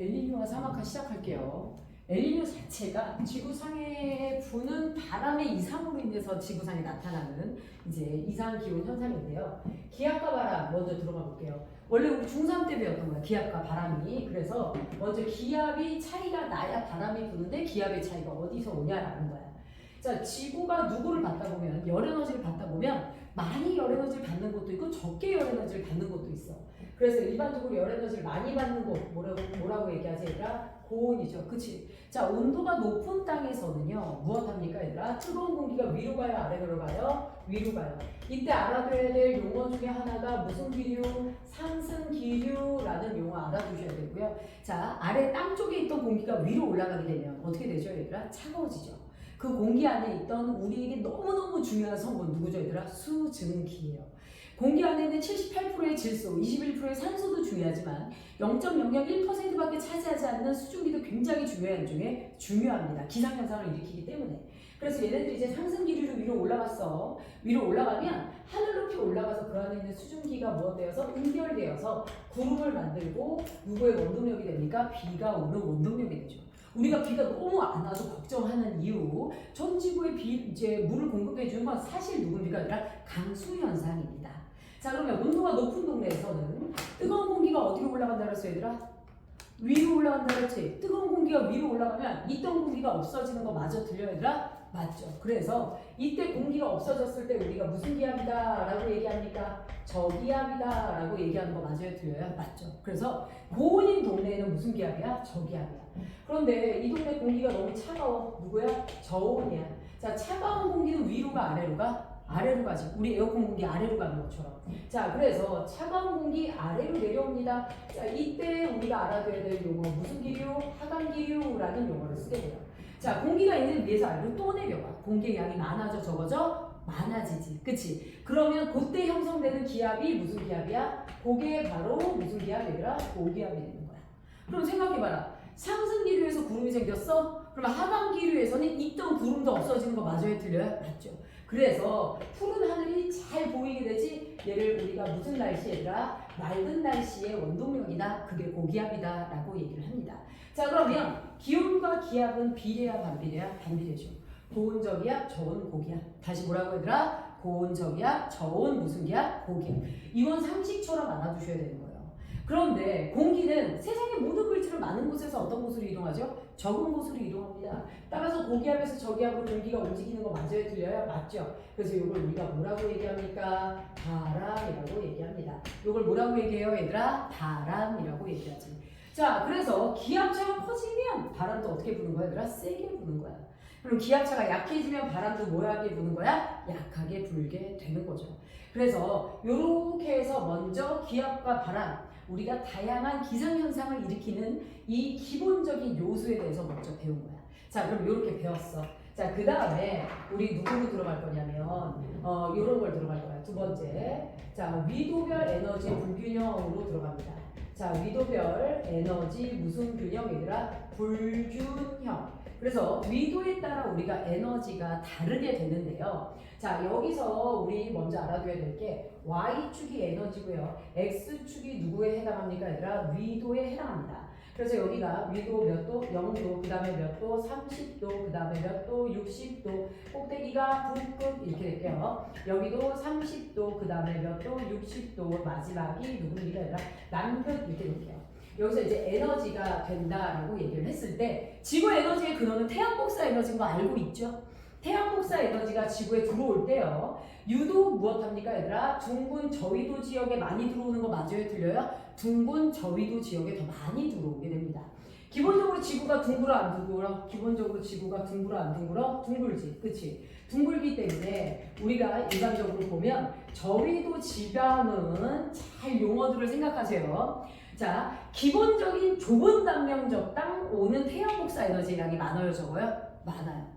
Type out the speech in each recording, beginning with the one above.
엘니뇨와 사막화 시작할게요. 엘니뇨 자체가 지구상에 부는 바람의 이상으로 인해서 지구상에 나타나는 이제 이상 기온 현상인데요. 기압과 바람 먼저 들어가 볼게요. 원래 우리 중3 때 배웠던 거야. 기압과 바람이. 그래서 먼저 기압이 차이가 나야 바람이 부는데 기압의 차이가 어디서 오냐라는 거야. 자, 지구가 누구를 받다 보면 열 에너지를 받다 보면 많이 열 에너지를 받는 것도 있고 적게 열 에너지를 받는 것도 있어. 그래서 일반적으로 열 에너지를 많이 받는 곳 뭐라고 얘기하지 얘들아? 고온이죠. 그치? 자, 온도가 높은 땅에서는요 무엇합니까 얘들아? 뜨거운 공기가 위로 가요 아래로 가요? 위로 가요. 이때 알아둬야 될 용어 중에 하나가 무슨 기류? 상승 기류라는 용어 알아두셔야 되고요. 자, 아래 땅 쪽에 있던 공기가 위로 올라가게 되면 어떻게 되죠 얘들아? 차가워지죠. 그 공기 안에 있던 우리에게 너무너무 중요한 성분 누구죠 얘들아? 수증기예요. 공기 안에 있는 78%의 질소, 21%의 산소도 중요하지만 0.001%밖에 차지하지 않는 수증기도 굉장히 중요한 중에 중요합니다. 기상현상을 일으키기 때문에. 그래서 얘네들이 이제 상승 기류로 위로 올라갔어. 위로 올라가면 하늘 높이 올라가서 그 안에 있는 수증기가 무엇되어서 응결되어서 구름을 만들고 누구의 원동력이 됩니까? 비가 오는 원동력이 되죠. 우리가 비가 너무 안 와서 걱정하는 이유, 전 지구에 이제 물을 공급해 주는 건 사실 누굽니까? 아니라 강수 현상입니다. 자, 그러면 온도가 높은 동네에서는 뜨거운 공기가 어디로 올라간다 그랬어 얘들아? 위로 올라간다 그랬지? 뜨거운 공기가 위로 올라가면 있던 공기가 없어지는 거 마저 들려 얘들아? 맞죠. 그래서 이때 공기가 없어졌을 때 우리가 무슨 기압이다 라고 얘기합니까? 저기압이다 라고 얘기하는 거 맞아요? 들려요? 맞죠. 그래서 고온인 동네에는 무슨 기압이야? 저기압이야. 그런데 이 동네 공기가 너무 차가워. 누구야? 저온이야. 자, 차가운 공기는 위로 가 아래로 가? 아래로 가지. 우리 에어컨 공기 아래로 가는 것처럼. 자, 그래서 차가운 공기 아래로 내려옵니다. 자, 이때 우리가 알아둬야 될 용어 무슨 기류? 하강 기류라는 용어를 쓰게 돼요. 자, 공기가 있는 위에서 아래로 또 내려가. 공기의 양이 많아져 적어져? 많아지지. 그치? 그러면 그때 형성되는 기압이 무슨 기압이야? 그게 바로 무슨 기압 얘들아? 고기압이 되는 거야. 그럼 생각해봐라. 상승 기류에서 구름이 생겼어? 그러면 하강 기류에서는 있던 구름도 없어지는 거 맞아요? 틀려요? 맞죠. 그래서 푸른 하늘이 잘 보이게 되지 얘를 우리가 무슨 날씨 얘들아? 맑은 날씨의 원동력이다. 그게 고기압이다 라고 얘기를 합니다. 자, 그러면 기온과 기압은 비례야 반비례야? 반비례죠. 고온적 기압, 저온 고기압. 다시 뭐라고 얘들아? 고온적 기압, 저온 무슨 기압? 고기압. 이건 상식처럼 알아두셔야 되는 거예요. 그런데 공기는 세상의 모든 물질을 많은 곳에서 어떤 곳으로 이동하죠? 적은 곳으로 이동합니다. 따라서 고기압에서 저기압으로 공기가 움직이는 거 맞아요? 틀려요? 맞죠? 그래서 이걸 우리가 뭐라고 얘기합니까? 바람이라고 얘기합니다. 이걸 뭐라고 얘기해요 얘들아? 바람이라고 얘기하지. 자, 그래서 기압차가 커지면 바람도 어떻게 부는 거야 얘들아? 세게 부는 거야. 그럼 기압차가 약해지면 바람도 뭐하게 부는 거야? 약하게 불게 되는 거죠. 그래서 이렇게 해서 먼저 기압과 바람, 우리가 다양한 기상현상을 일으키는 이 기본적인 요소에 대해서 먼저 배운 거야. 자, 그럼 이렇게 배웠어. 자, 그 다음에 우리 누구로 들어갈 거냐면 이런 걸 들어갈 거야. 두 번째, 자, 위도별 에너지 불균형으로 들어갑니다. 자, 위도별 에너지 무슨 균형 얘들아? 불균형. 그래서 위도에 따라 우리가 에너지가 다르게 되는데요. 자, 여기서 우리 먼저 알아둬야 될 게 Y축이 에너지고요. X축이 누구에 해당합니까 얘들아? 위도에 해당합니다. 그래서 여기가 위도 몇 도? 0도, 그 다음에 몇 도? 30도, 그 다음에 몇 도? 60도, 꼭대기가 북극 이렇게 될게요. 여기도 30도, 그 다음에 몇 도? 60도, 마지막이 누구입니까 얘들아? 남극 이렇게 될게요. 여기서 이제 에너지가 된다라고 얘기를 했을 때 지구 에너지의 근원은 태양 복사 에너지인 거 알고 있죠? 태양 복사 에너지가 지구에 들어올 때요. 유독 무엇합니까 얘들아? 둥근 저위도 지역에 많이 들어오는 거 맞아요? 틀려요? 둥근 저위도 지역에 더 많이 들어오게 됩니다. 기본적으로 지구가 둥글어 안 둥글어? 기본적으로 지구가 둥글어 안 둥글어? 둥글지. 그치? 둥글기 때문에 우리가 일반적으로 보면 저위도 지방은 잘 용어들을 생각하세요. 자, 기본적인 좁은 단면적 땅 오는 태양 복사 에너지 양이 많아요, 적어요? 많아요.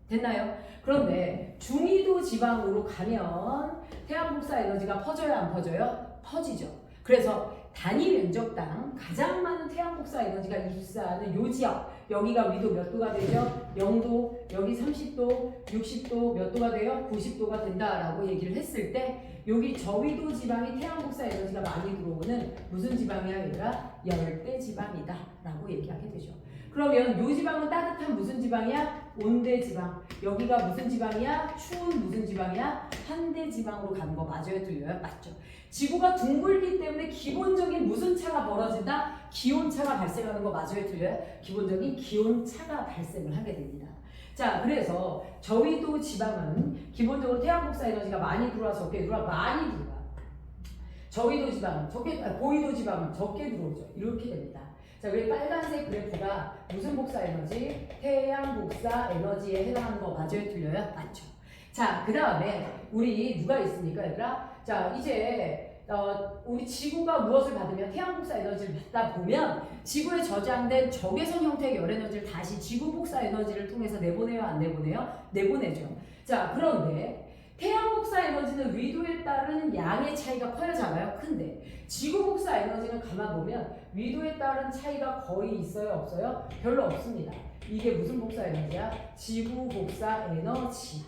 됐나요? 그런데 중위도 지방으로 가면 태양 복사 에너지가 퍼져요, 안 퍼져요? 퍼지죠. 그래서 단위 면적당 가장 많은 수많은 태양 복사 에너지가 입사하는 요 지역, 여기가 위도 몇 도가 되죠? 0도, 여기 30도, 60도 몇 도가 돼요? 90도가 된다라고 얘기를 했을 때 여기 저위도 지방이 태양 복사 에너지가 많이 들어오는 무슨 지방이야 얘들아? 열대 지방이다 라고 얘기하게 되죠. 그러면 요 지방은 따뜻한 무슨 지방이야? 온대 지방. 여기가 무슨 지방이야? 추운 무슨 지방이야? 한대 지방으로 가는 거 맞아요? 틀려요? 맞죠? 지구가 둥글기 때문에 기본적인 무슨 차가 벌어진다? 기온차가 발생하는 거 맞아요? 틀려요? 기본적인 기온차가 발생을 하게 됩니다. 자, 그래서 저위도 지방은 기본적으로 태양 복사 에너지가 많이 들어와 적게 들어와? 많이 들어와. 저위도 지방은 적게, 고위도 지방은 적게 들어오죠. 이렇게 됩니다. 자, 그리고 빨간색 그래프가 무슨 복사 에너지? 태양 복사 에너지에 해당하는 거 맞아요? 틀려요? 맞죠. 자, 그 다음에 우리 누가 있습니까, 얘들아? 자, 이제 우리 지구가 무엇을 받으면 태양 복사 에너지를 받다 보면 지구에 저장된 적외선 형태의 열 에너지를 다시 지구 복사 에너지를 통해서 내보내요, 안 내보내요? 내보내죠. 자, 그런데 태양 복사 에너지는 위도에 따른 양의 차이가 커야잖아요. 큰데 지구 복사 에너지는 가만 보면 위도에 따른 차이가 거의 있어요, 없어요? 별로 없습니다. 이게 무슨 복사 에너지야? 지구 복사 에너지.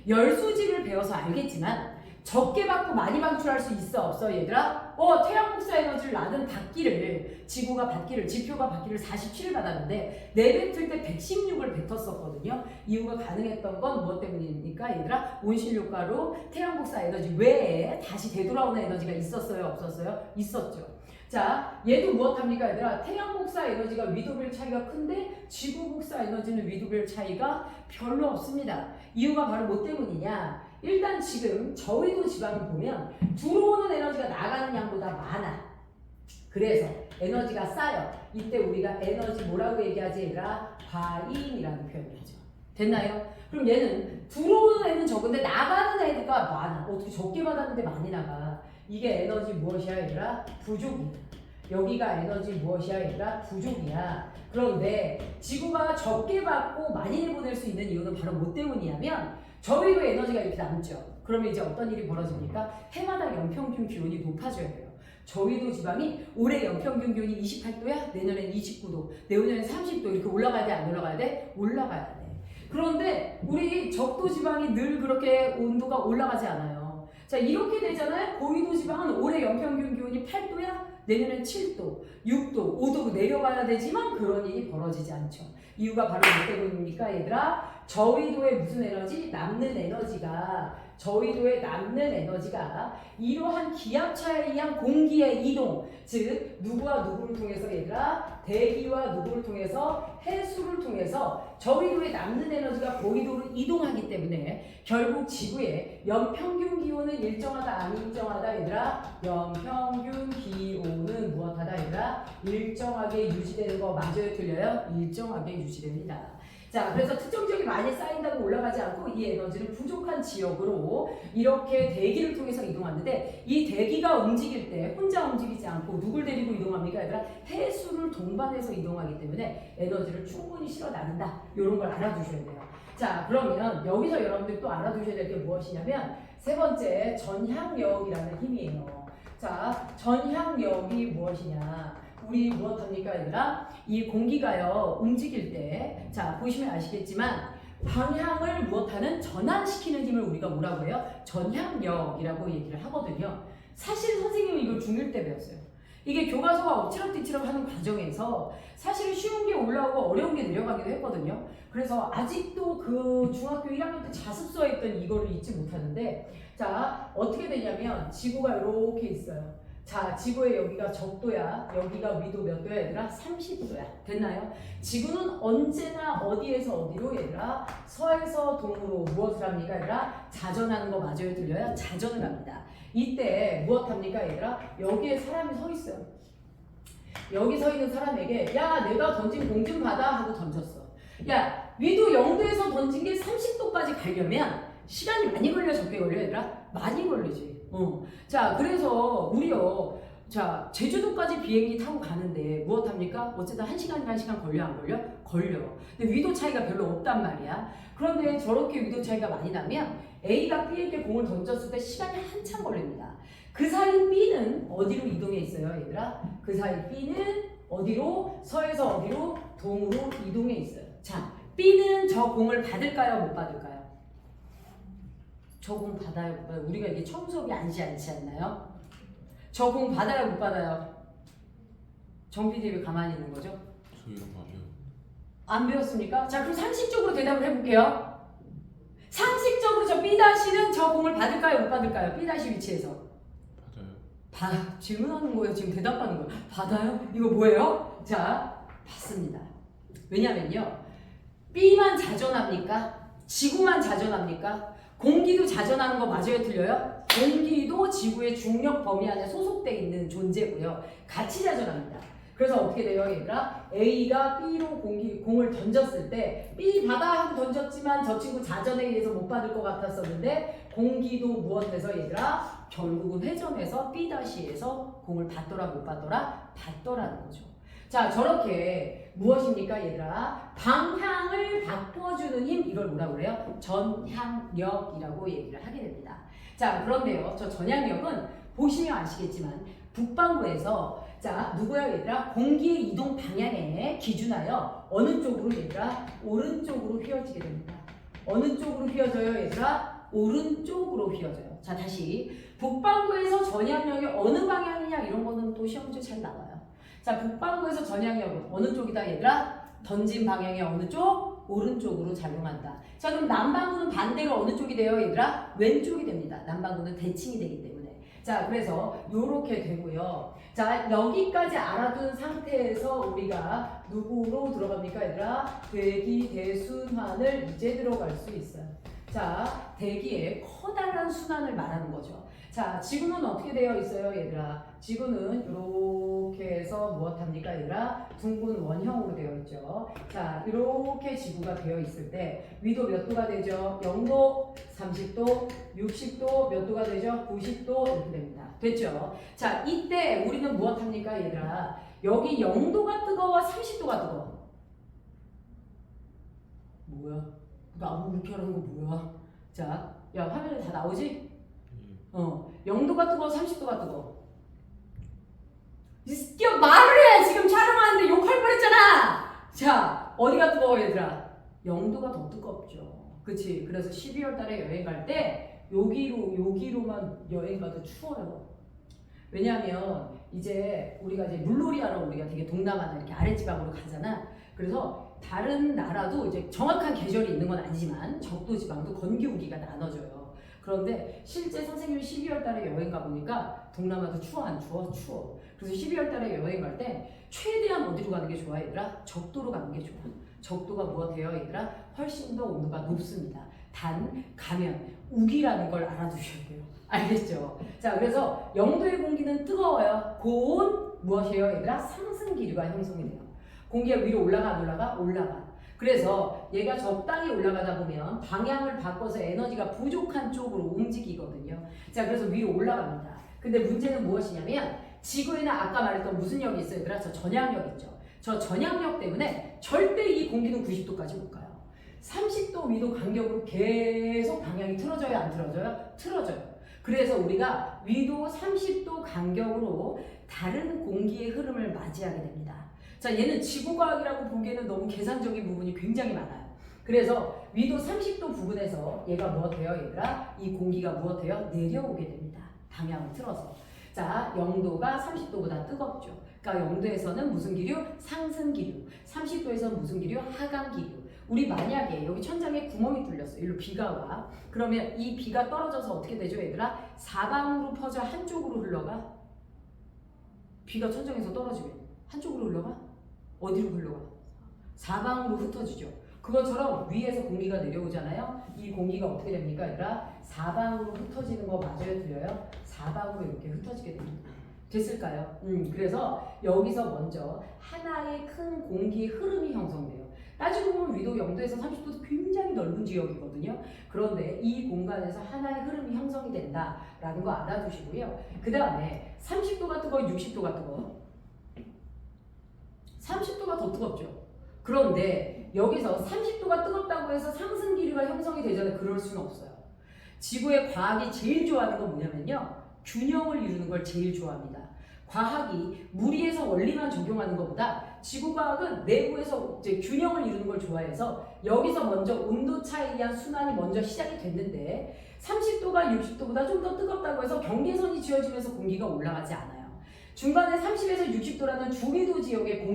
열수직을 배워서 알겠지만 적게 받고 많이 방출할 수 있어, 없어 얘들아? 태양 복사 에너지를 나는 받기를, 지구가 받기를, 지표가 받기를 47을 받았는데 내뱉을 때 116을 뱉었었거든요. 이유가 가능했던 건 무엇 때문입니까 얘들아? 온실효과로 태양 복사 에너지 외에 다시 되돌아오는 에너지가 있었어요, 없었어요? 있었죠. 자, 얘도 무엇합니까 얘들아? 태양 복사 에너지가 위도별 차이가 큰데 지구 복사 에너지는 위도별 차이가 별로 없습니다. 이유가 바로 뭐 때문이냐? 일단 지금 저위도 지방을 보면 들어오는 에너지가 나가는 양보다 많아. 그래서 에너지가 쌓여. 이때 우리가 에너지 뭐라고 얘기하지 얘들아? 과잉이라는 표현을 하죠. 됐나요? 그럼 얘는 들어오는 애는 적은데 나가는 애가 많아. 어떻게 적게 받았는데 많이 나가? 이게 에너지 무엇이야 얘들아? 부족이야. 여기가 에너지 무엇이야 얘들아? 부족이야. 그런데 지구가 적게 받고 많이 내보낼 수 있는 이유는 바로 뭐 때문이냐면 저위도 에너지가 이렇게 남죠. 그러면 이제 어떤 일이 벌어집니까? 해마다 연평균 기온이 높아져야 돼요. 저위도 지방이 올해 연평균 기온이 28도야? 내년엔 29도, 내후년엔 30도 이렇게 올라가야 돼? 안 올라가야 돼? 올라가야 돼. 그런데 우리 적도 지방이 늘 그렇게 온도가 올라가지 않아요. 자, 이렇게 되잖아요. 고위도 지방은 올해 연평균 기온이 8도야? 내년엔 7도, 6도, 5도로 내려가야 되지만 그런 일이 벌어지지 않죠. 이유가 바로 뭐 때문입니까 얘들아? 저위도의 무슨 에너지? 남는 에너지가, 저위도에 남는 에너지가 이러한 기압차에 의한 공기의 이동, 즉 누구와 누구를 통해서 얘들아? 대기와 누구를 통해서? 해수를 통해서 저위도에 남는 에너지가 고위도로 이동하기 때문에 결국 지구의 연평균 기온은 일정하다, 안 일정하다 얘들아? 연평균 기온은 무엇하다 얘들아? 일정하게 유지되는 거 맞아요, 틀려요? 일정하게 유지됩니다. 자, 그래서 특정 지역이 많이 쌓인다고 올라가지 않고 이 에너지는 부족한 지역으로 이렇게 대기를 통해서 이동하는데 이 대기가 움직일 때 혼자 움직이지 않고 누굴 데리고 이동합니까? 얘들아? 해수를 동반해서 이동하기 때문에 에너지를 충분히 실어 나른다. 이런 걸 알아두셔야 돼요. 자, 그러면 여기서 여러분들 또 알아두셔야 될 게 무엇이냐면 세 번째 전향력이라는 힘이에요. 자, 전향력이 무엇이냐? 우리 무엇합니까 얘들아? 이 공기가요 움직일 때, 자 보시면 아시겠지만 방향을 무엇하는 전환시키는 힘을 우리가 뭐라고 해요? 전향력이라고 얘기를 하거든요. 사실 선생님은 이걸 중1 때 배웠어요. 이게 교과서가 엎치락뒤치락 하는 과정에서 사실 쉬운 게 올라오고 어려운 게 내려가기도 했거든요. 그래서 아직도 그 중학교 1학년 때 자습서에 있던 이거를 잊지 못하는데, 자 어떻게 되냐면 지구가 이렇게 있어요. 자, 지구의 여기가 적도야. 여기가 위도 몇 도야 얘들아? 30도야. 됐나요? 지구는 언제나 어디에서 어디로 얘들아? 서에서 동으로 무엇을 합니까 얘들아? 자전하는 거 맞아요? 들려요? 자전을 합니다. 이때 무엇 합니까 얘들아? 여기에 사람이 서 있어요. 여기 서 있는 사람에게 야 내가 던진 공 좀 받아 하고 던졌어. 야 위도 0도에서 던진 게 30도까지 가려면 시간이 많이 걸려 적게 걸려 얘들아? 많이 걸리지. 자, 그래서 우리요, 자, 제주도까지 비행기 타고 가는데 무엇 합니까? 어쨌든 1시간이나 1시간 걸려, 안 걸려? 걸려. 근데 위도 차이가 별로 없단 말이야. 그런데 저렇게 위도 차이가 많이 나면 A가 B에게 공을 던졌을 때 시간이 한참 걸립니다. 그 사이 B는 어디로 이동해 있어요, 얘들아? 그 사이 B는 어디로? 서에서 어디로? 동으로 이동해 있어요. 자, B는 저 공을 받을까요? 못 받을까요? 저 공 받아요? 못 받아요? 우리가 이게 처음 수업이 아니지 않나요? 저 공 받아요? 못 받아요? 정 PD 왜 가만히 있는 거죠? 저 이런 거 안 배워. 안 배웠습니까? 자, 그럼 상식적으로 대답을 해볼게요. 상식적으로 저 B'는 저 공을 받을까요? 못 받을까요? B' 위치에서. 받아요. 질문하는 거예요? 지금 대답하는 거예요? 받아요? 이거 뭐예요? 자, 받습니다. 왜냐면요. B만 자전합니까? 지구만 자전합니까? 공기도 자전하는 거 맞아요? 틀려요? 공기도 지구의 중력 범위 안에 소속돼 있는 존재고요. 같이 자전합니다. 그래서 어떻게 돼요, 얘들아? A가 B로 공을 던졌을 때 B 받아 하고 던졌지만 저 친구 자전에 의해서 못 받을 것 같았었는데 공기도 무엇해서 얘들아? 결국은 회전해서 B-에서 공을 받더라 못 받더라? 받더라는 거죠. 자, 저렇게 무엇입니까, 얘들아? 방향을 바꿔주는 힘, 이걸 뭐라고 그래요? 전향력이라고 얘기를 하게 됩니다. 자, 그런데요, 저 전향력은 보시면 아시겠지만 북반구에서 자, 누구야 얘들아? 공기의 이동 방향에 기준하여 어느 쪽으로 얘들아? 오른쪽으로 휘어지게 됩니다. 어느 쪽으로 휘어져요 얘들아? 오른쪽으로 휘어져요. 자, 다시 북반구에서 전향력이 어느 방향이냐 이런 거는 또 시험 문제 잘 나와요. 자, 북반구에서 전향력은 어느 쪽이다 얘들아? 던진 방향의 어느 쪽? 오른쪽으로 작용한다. 자, 그럼 남반구는 반대로 어느 쪽이 돼요 얘들아? 왼쪽이 됩니다. 남반구는 대칭이 되기 때문에. 자, 그래서 요렇게 되고요. 자, 여기까지 알아둔 상태에서 우리가 누구로 들어갑니까 얘들아? 대기 대순환을 이제 들어갈 수 있어요. 자, 대기의 커다란 순환을 말하는 거죠. 자, 지구는 어떻게 되어 있어요 얘들아? 지구는 이렇게 해서 무엇합니까 얘들아? 둥근 원형으로 되어 있죠. 자, 이렇게 지구가 되어 있을 때 위도 몇 도가 되죠? 0도, 30도, 60도, 몇 도가 되죠? 90도 이렇게 됩니다. 됐죠? 자, 이때 우리는 무엇합니까 얘들아? 여기 0도가 뜨거워, 30도가 뜨거워. 뭐야? 나무 이렇게 하는 거 뭐야? 자, 야, 화면에 다 나오지? 0도가 뜨거워, 30도가 뜨거워. 말을 해! 지금 촬영하는데 욕할 뻔했잖아! 자, 어디가 뜨거워, 얘들아? 0도가 더 뜨겁죠. 그치? 그래서 12월 달에 여행 갈 때, 여기로만 여행 가도 추워요. 왜냐하면, 우리가 이제 물놀이 하러 우리가 되게 동남아나 이렇게 아랫지방으로 가잖아. 그래서 다른 나라도 이제 정확한 계절이 있는 건 아니지만, 적도 지방도 건기우기가 나눠져요. 그런데 실제 선생님이 12월 달에 여행 가보니까 동남아도 추워 안 추워? 추워. 그래서 12월 달에 여행 갈 때 최대한 어디로 가는 게 좋아 얘들아? 적도로 가는 게 좋아. 적도가 무엇해요 얘들아? 훨씬 더 온도가 높습니다. 단 가면 우기라는 걸 알아두셔야 돼요. 알겠죠? 자, 그래서 0도의 공기는 뜨거워요. 고온 무엇이에요 얘들아? 상승 기류가 형성이 돼요. 공기가 위로 올라가 안 올라가? 올라가. 그래서 얘가 적당히 올라가다 보면 방향을 바꿔서 에너지가 부족한 쪽으로 움직이거든요. 자, 그래서 위로 올라갑니다. 근데 문제는 무엇이냐면 지구에는 아까 말했던 무슨 역이 있어요 얘들아? 저 전향력 있죠. 저 전향력 때문에 절대 이 공기는 90도까지 못 가요. 30도 위도 간격으로 계속 방향이 틀어져요 안 틀어져요? 틀어져요. 그래서 우리가 위도 30도 간격으로 다른 공기의 흐름을 맞이하게 됩니다. 자, 얘는 지구과학이라고 보기에는 너무 계산적인 부분이 굉장히 많아요. 그래서 위도 30도 부근에서 얘가 무엇해요 얘들아? 이 공기가 무엇해요? 내려오게 됩니다. 방향을 틀어서. 자, 0도가 30도보다 뜨겁죠. 그러니까 0도에서는 무슨 기류? 상승 기류. 30도에서는 무슨 기류? 하강 기류. 우리 만약에 여기 천장에 구멍이 뚫렸어. 일로 비가 와. 그러면 이 비가 떨어져서 어떻게 되죠 얘들아? 사방으로 퍼져 한쪽으로 흘러가? 비가 천장에서 떨어지면 한쪽으로 흘러가? 어디로 흘러가? 사방으로 흩어지죠. 그것처럼 위에서 공기가 내려오잖아요. 이 공기가 어떻게 됩니까 얘들아? 사방으로 흩어지는 거 맞아요 틀려요? 사방으로 이렇게 흩어지게 됩니다. 됐을까요? 그래서 여기서 먼저 하나의 큰 공기 흐름이 형성돼요. 따지고 보면 위도 0도에서 30도도 굉장히 넓은 지역이거든요. 그런데 이 공간에서 하나의 흐름이 형성이 된다라는 거 알아두시고요. 그 다음에 30도가 뜨거워 60도가 뜨거워? 30도가 더 뜨겁죠. 그런데 여기서 30도가 뜨겁다고 해서 상승 기류가 형성이 되잖아요. 그럴 수는 없어요. 지구의 과학이 제일 좋아하는 건 뭐냐면요. 균형을 이루는 걸 제일 좋아합니다. 과학이 무리해서 원리만 적용하는 것보다 지구과학은 내부에서 이제 균형을 이루는 걸 좋아해서 여기서 먼저 온도 차이에 의한 순환이 먼저 시작이 됐는데 30도가 60도보다 좀 더 뜨겁다고 해서 경계선이 지어지면서 공기가 올라가지 않아요. 중간에 30에서 60도라는 중위도 지역의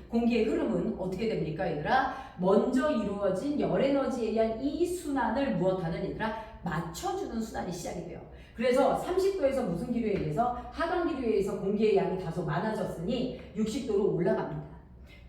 공기의 흐름은 어떻게 됩니까, 얘들아? 먼저 이루어진 열에너지에 의한 이 순환을 무엇하는 얘들아? 맞춰주는 순환이 시작이 돼요. 그래서 30도에서 무슨 기류에 의해서 하강 기류에 의해서 공기의 양이 다소 많아졌으니 60도로 올라갑니다.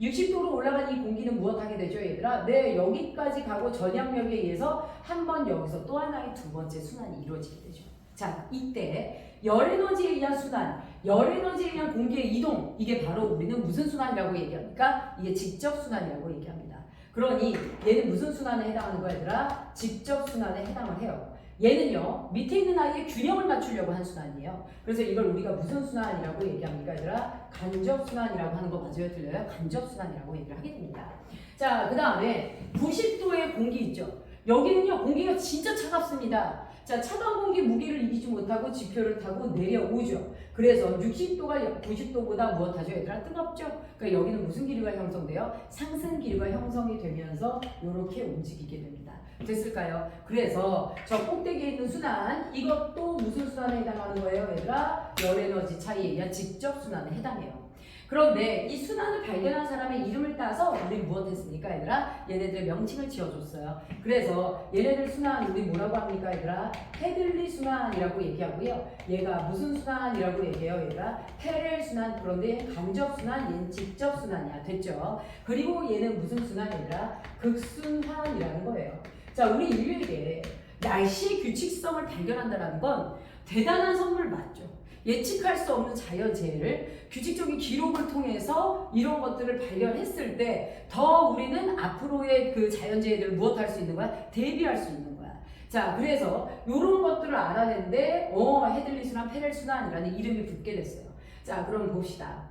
60도로 올라간 이 공기는 무엇하게 되죠, 얘들아? 네, 여기까지 가고 전향력에 의해서 한 번 여기서 또 하나의 두 번째 순환이 이루어지게 되죠. 자, 이때 열에너지에 의한 순환, 열에너지에 의한 공기의 이동, 이게 바로 우리는 무슨 순환이라고 얘기합니까? 이게 직접순환이라고 얘기합니다. 그러니 얘는 무슨 순환에 해당하는 거야, 얘들아? 직접순환에 해당을 해요. 얘는요, 밑에 있는 아이의 균형을 맞추려고 한 순환이에요. 그래서 이걸 우리가 무슨 순환이라고 얘기합니까, 얘들아? 간접순환이라고 하는 거 맞아요? 틀려요? 간접순환이라고 얘기를 하게 됩니다. 자, 그 다음에 90도의 공기 있죠? 여기는요, 공기가 진짜 차갑습니다. 자, 차가운 공기 무게를 이기지 못하고 지표를 타고 내려오죠. 그래서 60도가 90도보다 무엇하죠, 얘들아? 뜨겁죠? 그러니까 여기는 무슨 기류가 형성돼요? 상승 기류가 형성이 되면서 이렇게 움직이게 됩니다. 됐을까요? 그래서 저 꼭대기에 있는 순환, 이것도 무슨 순환에 해당하는 거예요, 얘들아? 열에너지 차이에 의한 직접순환에 해당해요. 그런데 이 순환을 발견한 사람의 이름을 따서 우리 무엇했습니까, 얘들아? 얘네들의 명칭을 지어줬어요. 그래서 얘네들 순환 우리 뭐라고 합니까, 얘들아? 헤들리 순환이라고 얘기하고요. 얘가 무슨 순환이라고 얘기해요, 얘가? 페렐 순환. 그런데 간접 순환, 얘는 직접 순환이야. 됐죠? 그리고 얘는 무슨 순환, 얘들아? 극순환이라는 거예요. 자, 우리 인류에게 날씨의 규칙성을 발견한다는 건 대단한 선물 맞죠? 예측할 수 없는 자연재해를 규칙적인 기록을 통해서 이런 것들을 발견했을 때 더 우리는 앞으로의 그 자연재해들을 무엇할 수 있는 거야? 대비할 수 있는 거야. 자, 그래서 이런 것들을 알아냈는데 헤들리 순환, 페렐 순환이라는 이름이 붙게 됐어요. 자, 그럼 봅시다.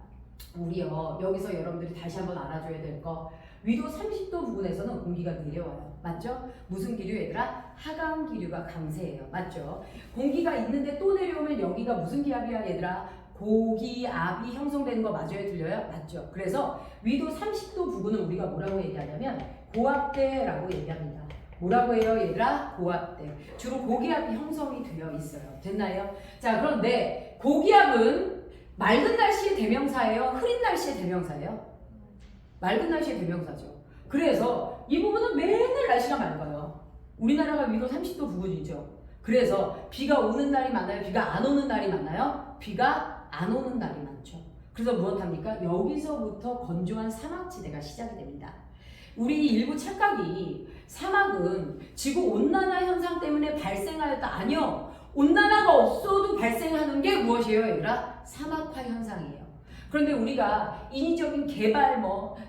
우리요, 여기서 여러분들이 다시 한번 알아줘야 될 거, 위도 30도 부근에서는 공기가 내려와요. 맞죠? 무슨 기류, 얘들아? 하강 기류가 강세예요. 맞죠? 공기가 있는데 또 내려오면 여기가 무슨 기압이야, 얘들아? 고기압이 형성되는 거 맞아요? 들려요? 맞죠? 그래서 위도 30도 부근은 우리가 뭐라고 얘기하냐면 고압대라고 얘기합니다. 뭐라고 해요, 얘들아? 고압대. 주로 고기압이 형성이 되어 있어요. 됐나요? 자, 그런데 고기압은 맑은 날씨의 대명사예요? 흐린 날씨의 대명사예요? 맑은 날씨의 대명사죠. 그래서 이 부분은 맨날 날씨가 맑아요. 우리나라가 위도 30도 부근이죠. 그래서 비가 오는 날이 많아요? 비가 안 오는 날이 많아요? 비가 안 오는 날이 많죠. 그래서 무엇합니까? 여기서부터 건조한 사막지대가 시작이 됩니다. 우리 일부 착각이 사막은 지구온난화 현상 때문에 발생하였다. 아니요. 온난화가 없어도 발생하는 게 무엇이에요, 얘들아? 사막화 현상이에요. 그런데 우리가 인위적인 개발,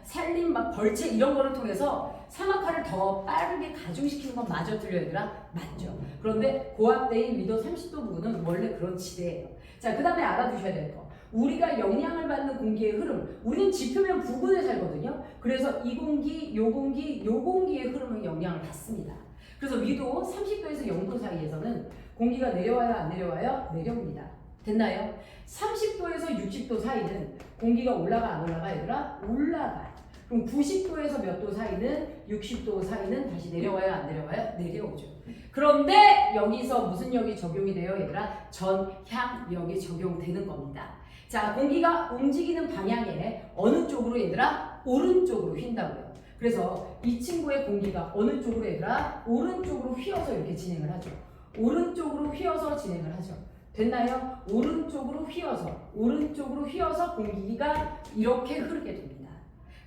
산림, 벌채 이런 거를 통해서 사막화를 더 빠르게 가중시키는 건 마저 틀려요, 얘들아? 맞죠. 그런데 고압대인 위도 30도 부근은 원래 그런 지대예요. 자, 그 다음에 알아두셔야 될 거. 우리가 영향을 받는 공기의 흐름, 우리는 지표면 부근에 살거든요. 그래서 이 공기, 요 공기, 요 공기의 흐름은 영향을 받습니다. 그래서 위도 30도에서 0도 사이에서는 공기가 내려와요, 안 내려와요? 내려옵니다. 됐나요? 30도에서 60도 사이는 공기가 올라가, 안 올라가, 얘들아? 올라가. 그럼 90도에서 몇 도 사이는, 60도 사이는 다시 내려와요, 안 내려와요? 내려오죠. 그런데 여기서 무슨 역이 적용이 돼요, 얘들아? 전향력이 적용되는 겁니다. 자, 공기가 움직이는 방향에 어느 쪽으로, 얘들아? 오른쪽으로 휜다고요. 그래서 이 친구의 공기가 어느 쪽으로, 얘들아? 오른쪽으로 휘어서 이렇게 진행을 하죠. 오른쪽으로 휘어서 진행을 하죠. 됐나요? 오른쪽으로 휘어서 공기가 이렇게 흐르게 됩니다.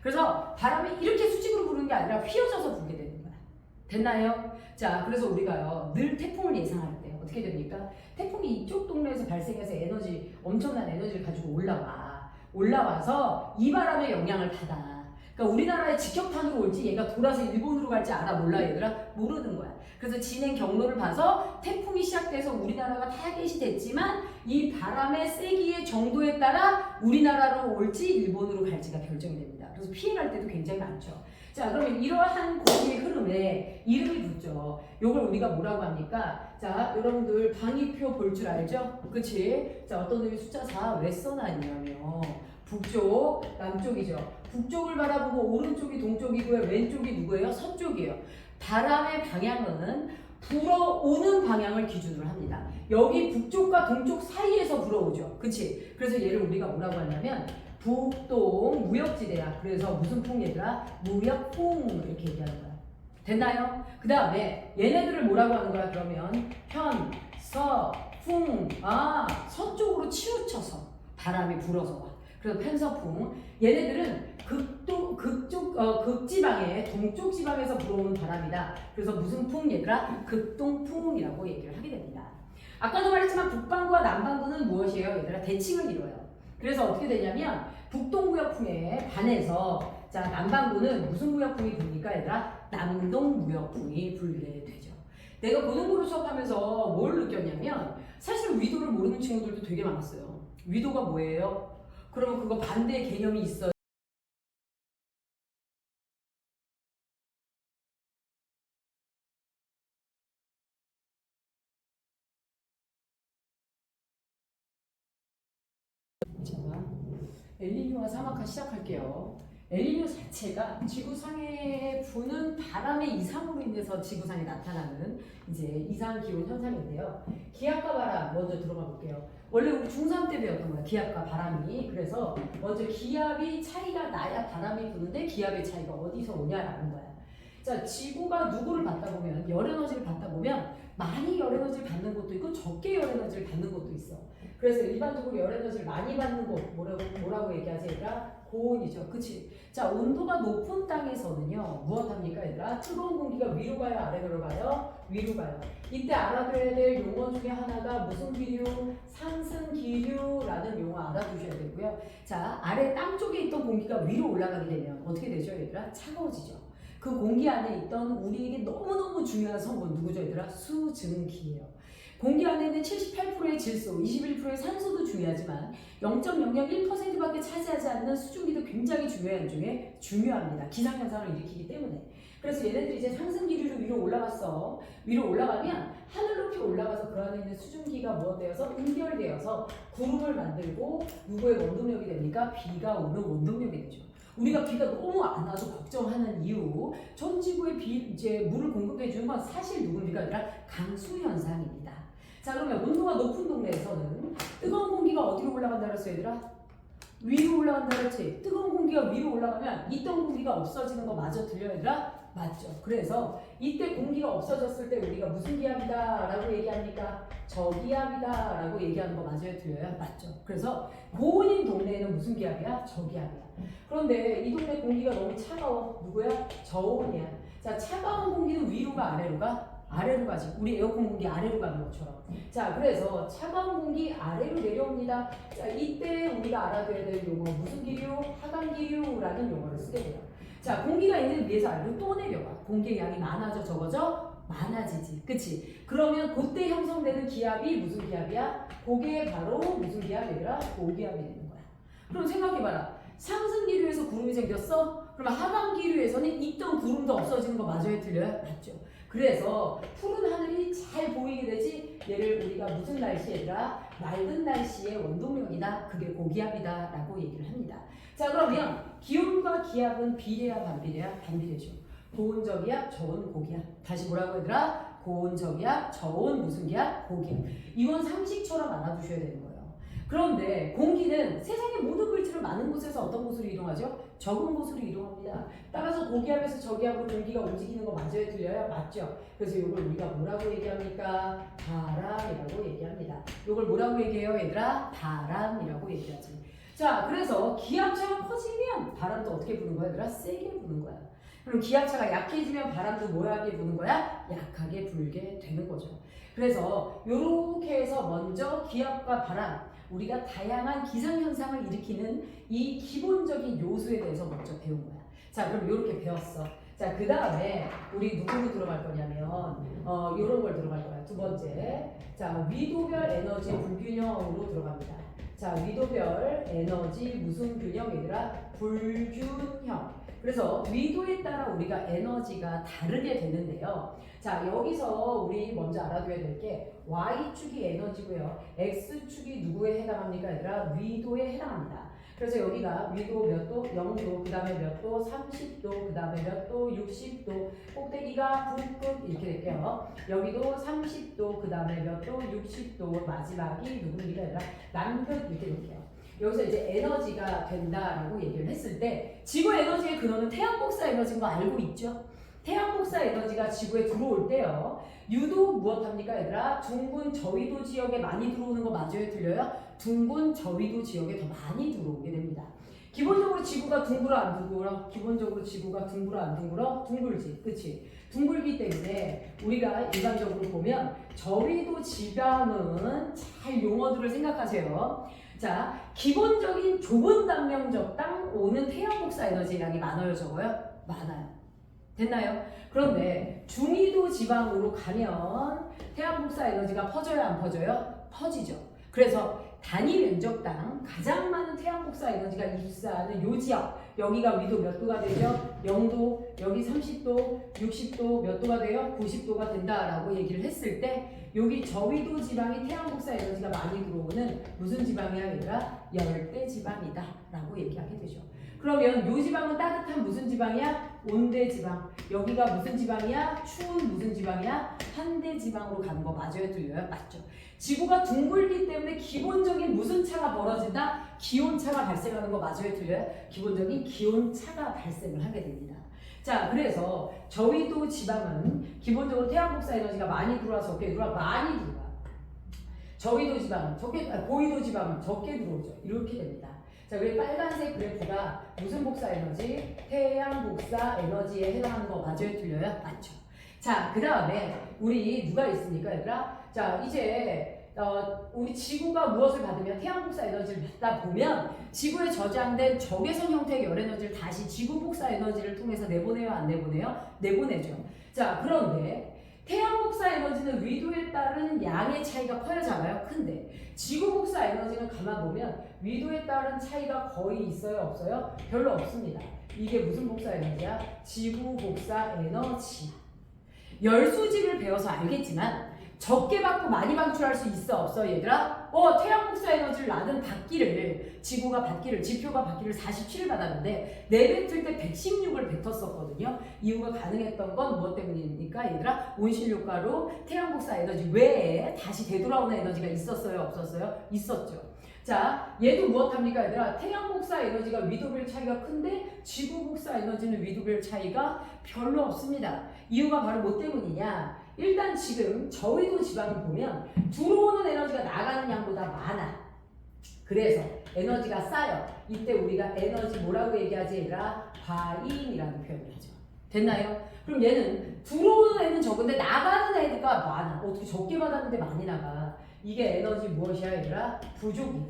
그래서 바람이 이렇게 수직으로 부는 게 아니라 휘어져서 불게 되는 거야. 됐나요? 자, 그래서 우리가요, 늘 태풍을 예상할 때 어떻게 됩니까? 태풍이 이쪽 동네에서 발생해서 엄청난 에너지를 가지고 올라와서 이 바람의 영향을 받아. 그러니까 우리나라의 직격탄으로 올지 얘가 돌아서 일본으로 갈지 알아 몰라 얘들아? 모르는 거야. 그래서 진행 경로를 봐서 태풍이 시작돼서 우리나라가 타겟이 됐지만 이 바람의 세기의 정도에 따라 우리나라로 올지 일본으로 갈지가 결정이 됩니다. 그래서 피해갈 때도 굉장히 많죠. 자, 그러면 이러한 공기의 흐름에 이름이 붙죠. 이걸 우리가 뭐라고 합니까? 자, 여러분들 방위표 볼 줄 알죠? 그치? 자, 어떤 놈이 숫자 4 왜 써놨냐면 북쪽, 남쪽이죠. 북쪽을 바라보고 오른쪽이 동쪽이고요. 왼쪽이 누구예요? 서쪽이에요. 바람의 방향은 불어오는 방향을 기준으로 합니다. 여기 북쪽과 동쪽 사이에서 불어오죠. 그치? 그래서 얘를 우리가 뭐라고 하냐면 북동 무역지대야. 그래서 무슨 풍 얘들아? 무역풍 이렇게 얘기하는 거야. 됐나요? 그 다음에 얘네들을 뭐라고 하는 거야? 그러면 편, 서, 풍. 아, 서쪽으로 치우쳐서 바람이 불어서 와. 그래서 편서풍. 얘네들은 극지방의 동쪽 지방에서 불어오는 바람이다. 그래서 무슨 풍 얘들아? 극동풍이라고 얘기를 하게 됩니다. 아까도 말했지만 북반구와 남반구는 무엇이에요? 얘들아 대칭을 이뤄요. 그래서 어떻게 되냐면 북동무역풍에 반해서 자 남반구는 무슨 무역풍이 불니까 얘들아? 남동무역풍이 불게 되죠. 내가 고등부로 수업하면서 뭘 느꼈냐면 사실 위도를 모르는 친구들도 되게 많았어요. 위도가 뭐예요? 그러면 그거 반대 개념이 있어요. 엘니뇨와 사막화 시작할게요. 엘니뇨 자체가 지구상에 부는 바람의 이상으로 인해서 지구상에 나타나는 이제 이상 기온 현상인데요. 기압과 바람 먼저 들어가 볼게요. 원래 우리 중3 때 배웠던 거야. 기압과 바람이. 그래서 먼저 기압이 차이가 나야 바람이 부는데 기압의 차이가 어디서 오냐라는 거야. 자, 지구가 누구를 받다 보면 열에너지를 받다 보면 많이 열에너지를 받는 것도 있고 적게 열에너지를 받는 것도 있어. 그래서 일반적으로 열에너지를 많이 받는 곳 뭐라고 얘기하지 얘들아? 고온이죠. 그치? 자, 온도가 높은 땅에서는요 무엇합니까 얘들아? 뜨거운 공기가 위로 가요? 아래로 가요? 위로 가요. 이때 알아둬야 될 용어 중에 하나가 무슨 기류? 상승기류라는 용어 알아두셔야 되고요. 자, 아래 땅 쪽에 있던 공기가 위로 올라가게 되면 어떻게 되죠 얘들아? 차가워지죠. 그 공기 안에 있던 우리에게 너무너무 중요한 성분 누구죠 얘들아? 수증기예요. 공기 안에 있는 78%의 질소, 21%의 산소도 중요하지만 0.001%밖에 차지하지 않는 수증기도 굉장히 중요한 중에 중요합니다. 기상현상을 일으키기 때문에. 그래서 얘네들이 이제 상승기류로 위로 올라갔어. 위로 올라가면 하늘 높이 올라가서 그 안에 있는 수증기가 무엇되어서 응결되어서 구름을 만들고 누구의 원동력이 됩니까? 비가 오는 원동력이 되죠. 우리가 비가 너무 안 와서 걱정하는 이유, 전 지구에 이제 물을 공급해 주는 건 사실 누굽니까? 아니라 강수 현상입니다. 자, 그러면 온도가 높은 동네에서는 뜨거운 공기가 어디로 올라간다 그랬어 얘들아? 위로 올라간다 그랬지? 뜨거운 공기가 위로 올라가면 있던 공기가 없어지는 거 맞아 들려 얘들아? 맞죠. 그래서 이때 공기가 없어졌을 때 우리가 무슨 기압이다 라고 얘기합니까? 저기압이다 라고 얘기하는 거 맞아요? 들려요? 맞죠. 그래서 고온인 동네에는 무슨 기압이야? 저기압이야. 그런데 이 동네 공기가 너무 차가워. 누구야? 저온이야. 자, 차가운 공기는 위로 가 아래로 가? 아래로 가지. 우리 에어컨 공기 아래로 가는 것처럼. 자, 그래서 차가운 공기 아래로 내려옵니다. 자, 이때 우리가 알아둬야 될 용어 무슨 기류? 하강기류라는 용어를 쓰게 돼요. 자, 공기가 있는 위에서 아래로 또 내려가. 공기의 양이 많아져 적어져? 많아지지. 그치? 그러면 그때 형성되는 기압이 무슨 기압이야? 그게 바로 무슨 기압 얘들아? 고기압이 되는 거야. 그럼 생각해봐라. 상승기류에서 구름이 생겼어? 그러면 하강기류에서는 있던 구름도 없어지는 거 맞아요? 틀려요? 맞죠. 그래서 푸른 하늘이 잘 보이게 되지 얘를 우리가 무슨 날씨 얘들아? 맑은 날씨의 원동력이다. 그게 고기압이다 라고 얘기를 합니다. 자, 그러면 기온과 기압은 비례야 반비례야? 반비례죠. 고온 저기압, 저온 고기압. 다시 뭐라고 얘들아? 고온 저기압, 저온 무슨 기압? 고기압. 이건 상식처럼 알아두셔야 되는 거예요. 그런데 공기는 세상의 모든 물질을 많은 곳에서 어떤 곳으로 이동하죠? 적은 곳으로 이동합니다. 따라서 고기압에서 저기압으로 공기가 움직이는 거 맞아요? 틀려요? 맞죠? 그래서 이걸 우리가 뭐라고 얘기합니까? 바람이라고 얘기합니다. 이걸 뭐라고 얘기해요 얘들아? 바람이라고 얘기하지. 자, 그래서 기압차가 커지면 바람도 어떻게 부는 거야 얘들아? 세게 부는 거야. 그럼 기압차가 약해지면 바람도 뭐하게 부는 거야? 약하게 불게 되는 거죠. 그래서 이렇게 해서 먼저 기압과 바람 우리가 다양한 기상현상을 일으키는 이 기본적인 요소에 대해서 먼저 배운 거야. 자, 그럼 이렇게 배웠어. 자, 그 다음에 우리 누구로 들어갈 거냐면 요런 걸 들어갈 거야. 두 번째, 자, 위도별 에너지 불균형으로 들어갑니다. 자, 위도별 에너지 무슨 균형 얘들아? 불균형. 그래서 위도에 따라 우리가 에너지가 다르게 되는데요. 자, 여기서 우리 먼저 알아둬야 될 게 Y축이 에너지고요. X축이 누구에 해당합니까? 얘들아, 위도에 해당합니다. 그래서 여기가 위도 몇 도? 0도, 그 다음에 몇 도? 30도, 그 다음에 몇 도? 60도, 꼭대기가 북극 이렇게 될게요. 여기도 30도, 그 다음에 몇 도? 60도, 마지막이 누구입니까? 얘들아, 남극 이렇게 될게요. 여기서 이제 에너지가 된다라고 얘기를 했을 때 지구 에너지의 근원은 태양 복사 에너지인 거 알고 있죠? 태양 복사 에너지가 지구에 들어올 때요. 유독 무엇합니까 얘들아? 둥근 저위도 지역에 많이 들어오는 거 맞아요? 틀려요? 둥근 저위도 지역에 더 많이 들어오게 됩니다. 기본적으로 지구가 둥글어 안 둥글어? 기본적으로 지구가 둥글어 안 둥글어? 둥글지, 그치? 둥글기 때문에 우리가 일반적으로 보면 저위도 지방은 잘 용어들을 생각하세요. 자, 기본적인 좁은 단면적당 오는 태양 복사 에너지 양이 많아요, 적어요? 많아요. 됐나요? 그런데 중위도 지방으로 가면 태양 복사 에너지가 퍼져요, 안 퍼져요? 퍼지죠. 그래서 단위 면적당 가장 많은 태양 복사 에너지가 입사하는 요 지역, 여기가 위도 몇 도가 되죠? 0도, 여기 30도, 60도 몇 도가 돼요? 90도가 된다라고 얘기를 했을 때 여기 저위도 지방이 태양 복사 에너지가 많이 들어오는 무슨 지방이야 얘들아? 열대 지방이다 라고 얘기하게 되죠. 그러면 요 지방은 따뜻한 무슨 지방이야? 온대 지방. 여기가 무슨 지방이야? 추운 무슨 지방이야? 한대 지방으로 가는 거 맞아요? 틀려요? 맞죠. 지구가 둥글기 때문에 기본적인 무슨 차가 벌어진다? 기온차가 발생하는 거 맞아요? 틀려요? 기본적인 기온차가 발생을 하게 됩니다. 자, 그래서 저위도 지방은 기본적으로 태양 복사 에너지가 많이 들어와서 적게 들어와? 많이 들어와. 저위도 지방은 적게, 고위도 지방은 적게 들어오죠. 이렇게 됩니다. 자, 그리고 빨간색 그래프가 무슨 복사 에너지? 태양 복사 에너지에 해당하는 거 맞아요? 틀려요? 맞죠. 자, 그 다음에 우리 누가 있습니까, 얘들아? 자, 이제 우리 지구가 무엇을 받으면 태양 복사 에너지를 받다 보면 지구에 저장된 적외선 형태의 열 에너지를 다시 지구 복사 에너지를 통해서 내보내요, 안 내보내요? 내보내죠. 자, 그런데 태양 복사 에너지는 위도에 따른 양의 차이가 커요, 작아요? 큰데 지구 복사 에너지는 가만 보면 위도에 따른 차이가 거의 있어요, 없어요? 별로 없습니다. 이게 무슨 복사 에너지야? 지구 복사 에너지. 열수직을 배워서 알겠지만 적게 받고 많이 방출할 수 있어, 없어 얘들아? 태양 복사 에너지를 나는 받기를, 지구가 받기를, 지표가 받기를 47을 받았는데 내뱉을 때 116을 뱉었었거든요. 이유가 가능했던 건 무엇 때문입니까 얘들아? 온실효과로 태양 복사 에너지 외에 다시 되돌아오는 에너지가 있었어요, 없었어요? 있었죠. 자, 얘도 무엇합니까 얘들아? 태양 복사 에너지가 위도별 차이가 큰데 지구 복사 에너지는 위도별 차이가 별로 없습니다. 이유가 바로 뭐 때문이냐? 일단 지금 저위도 지방을 보면 들어오는 에너지가 나가는 양보다 많아. 그래서 에너지가 쌓여. 이때 우리가 에너지 뭐라고 얘기하지 얘들아? 과잉이라는 표현을 하죠. 됐나요? 그럼 얘는 들어오는 애는 적은데 나가는 애가 많아. 어떻게 적게 받았는데 많이 나가? 이게 에너지 무엇이야 얘들아? 부족이야.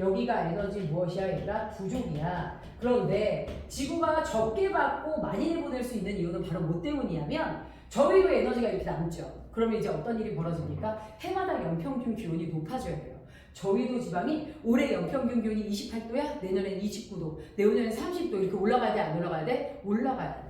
여기가 에너지 무엇이야 얘들아? 부족이야. 그런데 지구가 적게 받고 많이 내보낼 수 있는 이유는 바로 뭐 때문이냐면 저위도 에너지가 이렇게 남죠. 그러면 이제 어떤 일이 벌어집니까? 해마다 연평균 기온이 높아져야 돼요. 저위도 지방이 올해 연평균 기온이 28도야? 내년엔 29도, 내후년엔 30도 이렇게 올라가야 돼? 안 올라가야 돼? 올라가야 돼.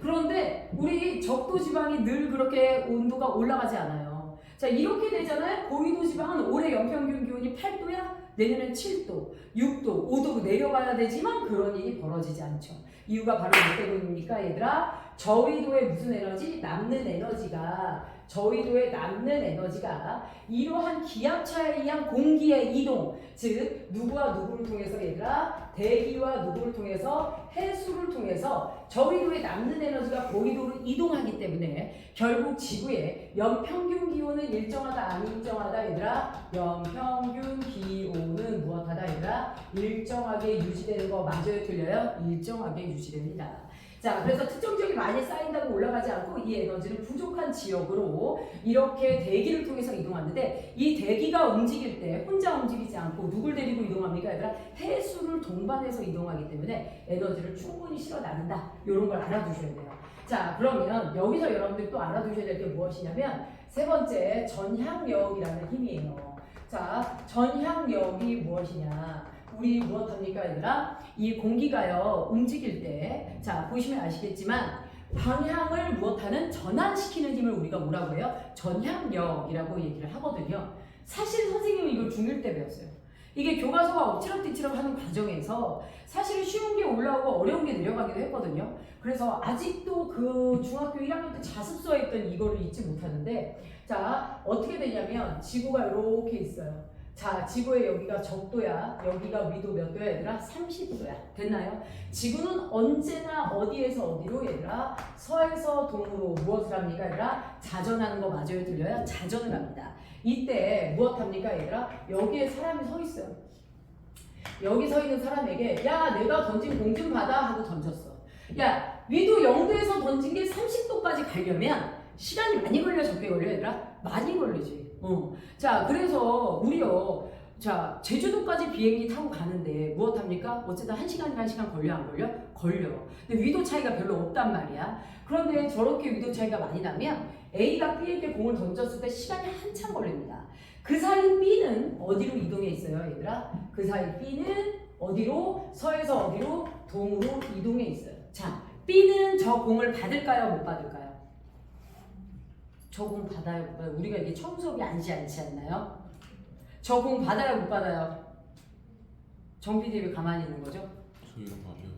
그런데 우리 적도 지방이 늘 그렇게 온도가 올라가지 않아요. 자, 이렇게 되잖아요. 고위도 지방은 올해 연평균 기온이 8도야? 내년엔 7도, 6도, 5도로 내려가야 되지만 그런 일이 벌어지지 않죠. 이유가 바로 뭐 때문입니까 얘들아? 저위도의 무슨 에너지? 남는 에너지가, 저위도에 남는 에너지가 이러한 기압차에 의한 공기의 이동, 즉 누구와 누구를 통해서 얘들아? 대기와 누구를 통해서? 해수를 통해서 저위도에 남는 에너지가 고위도로 이동하기 때문에 결국 지구의 연평균 기온은 일정하다, 안 일정하다 얘들아? 연평균 기온은 무엇하다 얘들아? 일정하게 유지되는 거 맞아요, 틀려요? 일정하게 유지됩니다. 자, 그래서 특정 지역이 많이 쌓인다고 올라가지 않고 이 에너지는 부족한 지역으로 이렇게 대기를 통해서 이동하는데 이 대기가 움직일 때 혼자 움직이지 않고 누굴 데리고 이동합니까? 얘들아, 해수를 동반해서 이동하기 때문에 에너지를 충분히 실어 나른다. 이런 걸 알아두셔야 돼요. 자, 그러면 여기서 여러분들이 또 알아두셔야 될 게 무엇이냐면 세 번째, 전향력이라는 힘이에요. 자, 전향력이 무엇이냐? 우리 무엇합니까 얘들아? 이 공기가요 움직일 때, 자 보시면 아시겠지만 방향을 무엇하는 전환시키는 힘을 우리가 뭐라고 해요? 전향력이라고 얘기를 하거든요. 사실 선생님은 이걸 중1 때 배웠어요. 이게 교과서가 엎치락뒤치락 하는 과정에서 사실은 쉬운 게 올라오고 어려운 게 내려가기도 했거든요. 그래서 아직도 그 중학교 1학년 때 자습서에 있던 이거를 잊지 못하는데, 자 어떻게 되냐면 지구가 이렇게 있어요. 자, 지구의 여기가 적도야. 여기가 위도 몇 도야, 얘들아? 30도야. 됐나요? 지구는 언제나 어디에서 어디로, 얘들아? 서에서 동으로 무엇을 합니까, 얘들아? 자전하는 거 맞아요? 들려요? 자전을 합니다. 이때 무엇 합니까, 얘들아? 여기에 사람이 서 있어요. 여기 서 있는 사람에게 야, 내가 던진 공 좀 받아 하고 던졌어. 야, 위도 0도에서 던진 게 30도까지 가려면 시간이 많이 걸려, 적게 걸려, 얘들아? 많이 걸리지. 자, 그래서 우리요, 자, 제주도까지 비행기 타고 가는데 무엇 합니까? 어쨌든 1시간이나 1시간 걸려, 안 걸려? 걸려. 근데 위도 차이가 별로 없단 말이야. 그런데 저렇게 위도 차이가 많이 나면 A가 B에게 공을 던졌을 때 시간이 한참 걸립니다. 그 사이 B는 어디로 이동해 있어요, 얘들아? 그 사이 B는 어디로? 서에서 어디로? 동으로 이동해 있어요. 자, B는 저 공을 받을까요, 못 받을까요? 저 공 받아요, 못 받아요? 우리가 이게 처음 수업이 아니지 않나요? 저 공 받아요, 못 받아요? 정 PD 왜 가만히 있는 거죠? 저 이런 거 안 배워.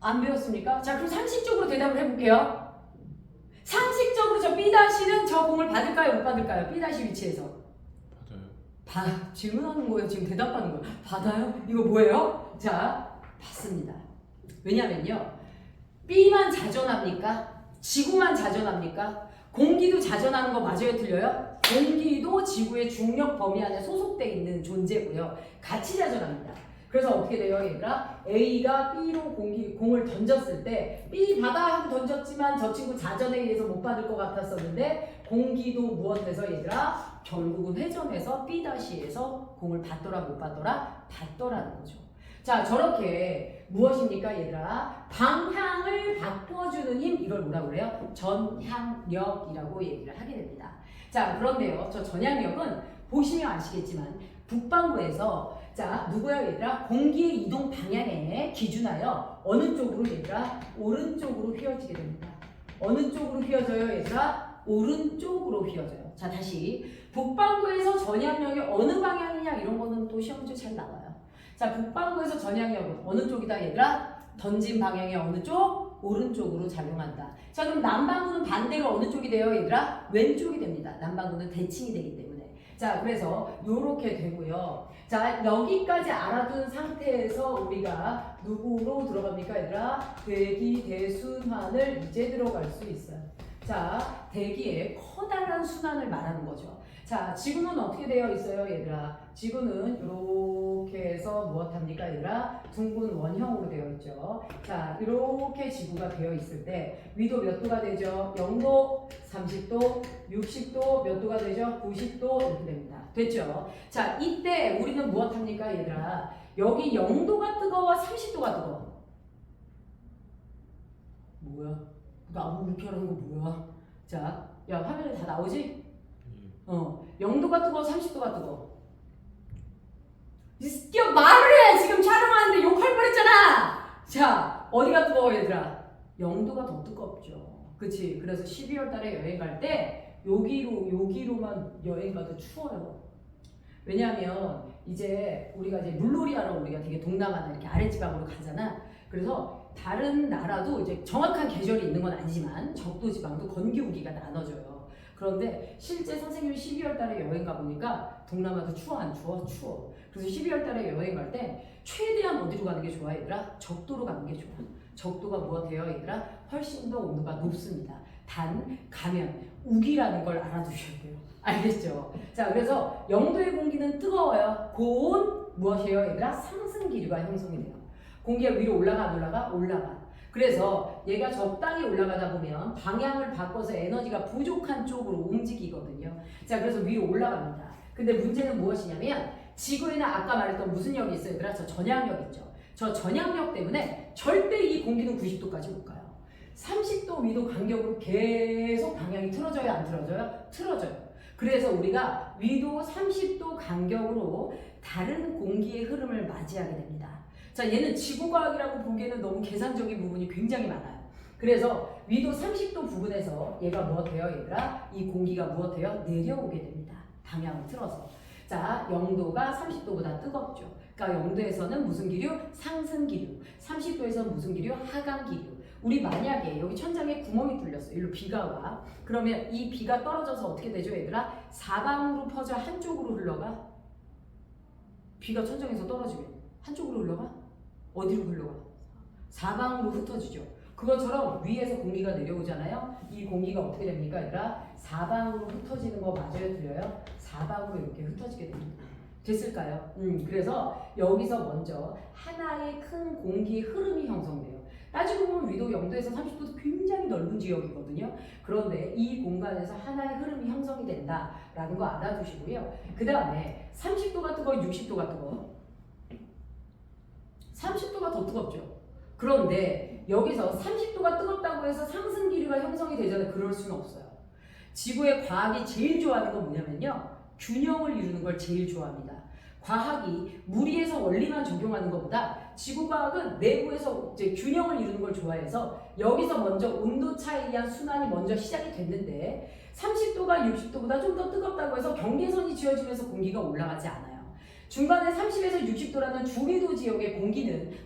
안 배웠습니까? 자, 그럼 상식적으로 대답을 해볼게요. 상식적으로 저 B-는 저 공을 받을까요, 못 받을까요? B- 위치에서. 받아요. 질문하는 거예요, 지금 대답하는 거예요. 받아요? 이거 뭐예요? 자, 받습니다. 왜냐면요, B만 자전합니까? 지구만 자전합니까? 공기도 자전하는 거 맞아요, 틀려요? 공기도 지구의 중력 범위 안에 소속돼 있는 존재고요. 같이 자전합니다. 그래서 어떻게 돼요, 얘들아? A가 B로 공을 던졌을 때 B 받아 하고 던졌지만 저 친구 자전에 의해서 못 받을 것 같았었는데 공기도 무엇해서 얘들아? 결국은 회전해서 B-에서 공을 받더라 못 받더라? 받더라는 거죠. 자, 저렇게 무엇입니까, 얘들아? 방향을 바꿔주는 힘, 이걸 뭐라고 그래요? 전향력이라고 얘기를 하게 됩니다. 자, 그런데요, 저 전향력은 보시면 아시겠지만 북반구에서 자, 누구야, 얘들아? 공기의 이동 방향에 기준하여 어느 쪽으로, 얘들아? 오른쪽으로 휘어지게 됩니다. 어느 쪽으로 휘어져요, 얘들아? 오른쪽으로 휘어져요. 자, 다시 북반구에서 전향력이 어느 방향이냐, 이런 거는 또 시험 문제 잘 나와요. 자, 북반구에서 전향력은 어느 쪽이다, 얘들아? 던진 방향의 어느 쪽? 오른쪽으로 작용한다. 자, 그럼 남반구는 반대로 어느 쪽이 돼요, 얘들아? 왼쪽이 됩니다. 남반구는 대칭이 되기 때문에. 자, 그래서 요렇게 되고요. 자, 여기까지 알아둔 상태에서 우리가 누구로 들어갑니까, 얘들아? 대기 대순환을 이제 들어갈 수 있어요. 자, 대기의 커다란 순환을 말하는 거죠. 자, 지구는 어떻게 되어 있어요, 얘들아? 지구는 이렇게 해서 무엇합니까, 얘들아? 둥근 원형으로 되어 있죠. 자, 이렇게 지구가 되어 있을 때 위도 몇 도가 되죠? 0도, 30도, 60도, 몇 도가 되죠? 90도 이렇게 됩니다. 됐죠? 자, 이때 우리는 무엇합니까, 얘들아? 여기 0도가 뜨거워, 30도가 뜨거워. 뭐야? 나무 이렇게 하는 거 뭐야? 자, 야, 화면에 다 나오지? 0도가 뜨거워, 30도가 뜨거워. 말을 해! 지금 촬영하는데 욕할 뻔했잖아! 자, 어디가 뜨거워, 얘들아? 0도가 더 뜨겁죠. 그치? 그래서 12월 달에 여행 갈 때 여기로만 여행 가도 추워요. 왜냐하면 이제 우리가 이제 물놀이 하러 우리가 되게 동남아나 이렇게 아랫지방으로 가잖아. 그래서 다른 나라도 이제 정확한 계절이 있는 건 아니지만 적도 지방도 건기우기가 나눠져요. 그런데 실제 선생님이 12월 달에 여행 가보니까 동남아도 추워 안 추워? 추워. 그래서 12월 달에 여행 갈 때 최대한 어디로 가는 게 좋아, 얘들아? 적도로 가는 게 좋아. 적도가 무엇해요, 얘들아? 훨씬 더 온도가 높습니다. 단 가면 우기라는 걸 알아두셔야 돼요. 알겠죠? 자, 그래서 0도의 공기는 뜨거워요. 고온 무엇이에요, 얘들아? 상승 기류가 형성이 돼요. 공기가 위로 올라가 안 올라가? 올라가. 그래서 얘가 적당히 올라가다 보면 방향을 바꿔서 에너지가 부족한 쪽으로 움직이거든요. 자, 그래서 위로 올라갑니다. 근데 문제는 무엇이냐면 지구에는 아까 말했던 무슨 역이 있어요? 얘들아, 저 전향력 있죠. 저 전향력 때문에 절대 이 공기는 90도까지 못 가요. 30도 위도 간격으로 계속 방향이 틀어져요? 안 틀어져요? 틀어져요. 그래서 우리가 위도 30도 간격으로 다른 공기의 흐름을 맞이하게 됩니다. 자, 얘는 지구과학이라고 보기에는 너무 계산적인 부분이 굉장히 많아요. 그래서 위도 30도 부근에서 얘가 무엇해요? 얘들아, 이 공기가 무엇해요? 내려오게 됩니다. 방향을 틀어서. 자, 0도가 30도보다 뜨겁죠. 그러니까 0도에서는 무슨 기류? 상승 기류. 30도에서는 무슨 기류? 하강 기류. 우리 만약에 여기 천장에 구멍이 뚫렸어. 일로 비가 와. 그러면 이 비가 떨어져서 어떻게 되죠, 얘들아? 사방으로 퍼져 한쪽으로 흘러가? 비가 천장에서 떨어지면 한쪽으로 흘러가? 어디로 흘러가? 사방으로 흩어지죠. 그것처럼 위에서 공기가 내려오잖아요. 이 공기가 어떻게 됩니까, 얘들아? 사방으로 흩어지는 거 맞아요, 틀려요? 사방으로 이렇게 흩어지게 됩니다. 됐을까요? 그래서 여기서 먼저 하나의 큰 공기 흐름이 형성돼요. 따지고 보면 위도 0도에서 30도도 굉장히 넓은 지역이거든요. 그런데 이 공간에서 하나의 흐름이 형성이 된다라는 거 알아두시고요. 그 다음에 30도가 뜨거워, 60도가 뜨거워? 30도가 더 뜨겁죠. 그런데 여기서 30도가 뜨겁다고 해서 상승 기류가 형성이 되잖아요. 그럴 수는 없어요. 지구의 과학이 제일 좋아하는 건 뭐냐면요. 균형을 이루는 걸 제일 좋아합니다. 과학이 무리해서 원리만 적용하는 것보다 지구과학은 내부에서 이제 균형을 이루는 걸 좋아해서 여기서 먼저 온도 차이에 의한 순환이 먼저 시작이 됐는데 30도가 60도보다 좀 더 뜨겁다고 해서 경계선이 지어지면서 공기가 올라가지 않아요. 중간에 30에서 60도라는 중위도 지역의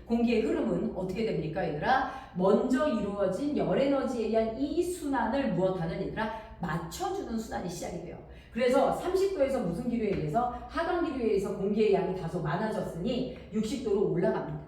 공기의 흐름은 어떻게 됩니까, 얘들아? 먼저 이루어진 열에너지에 의한 이 순환을 무엇하는 얘들아? 맞춰주는 순환이 시작이 돼요. 그래서 30도에서 무슨 기류에 의해서 하강 기류에 의해서 공기의 양이 다소 많아졌으니 60도로 올라갑니다.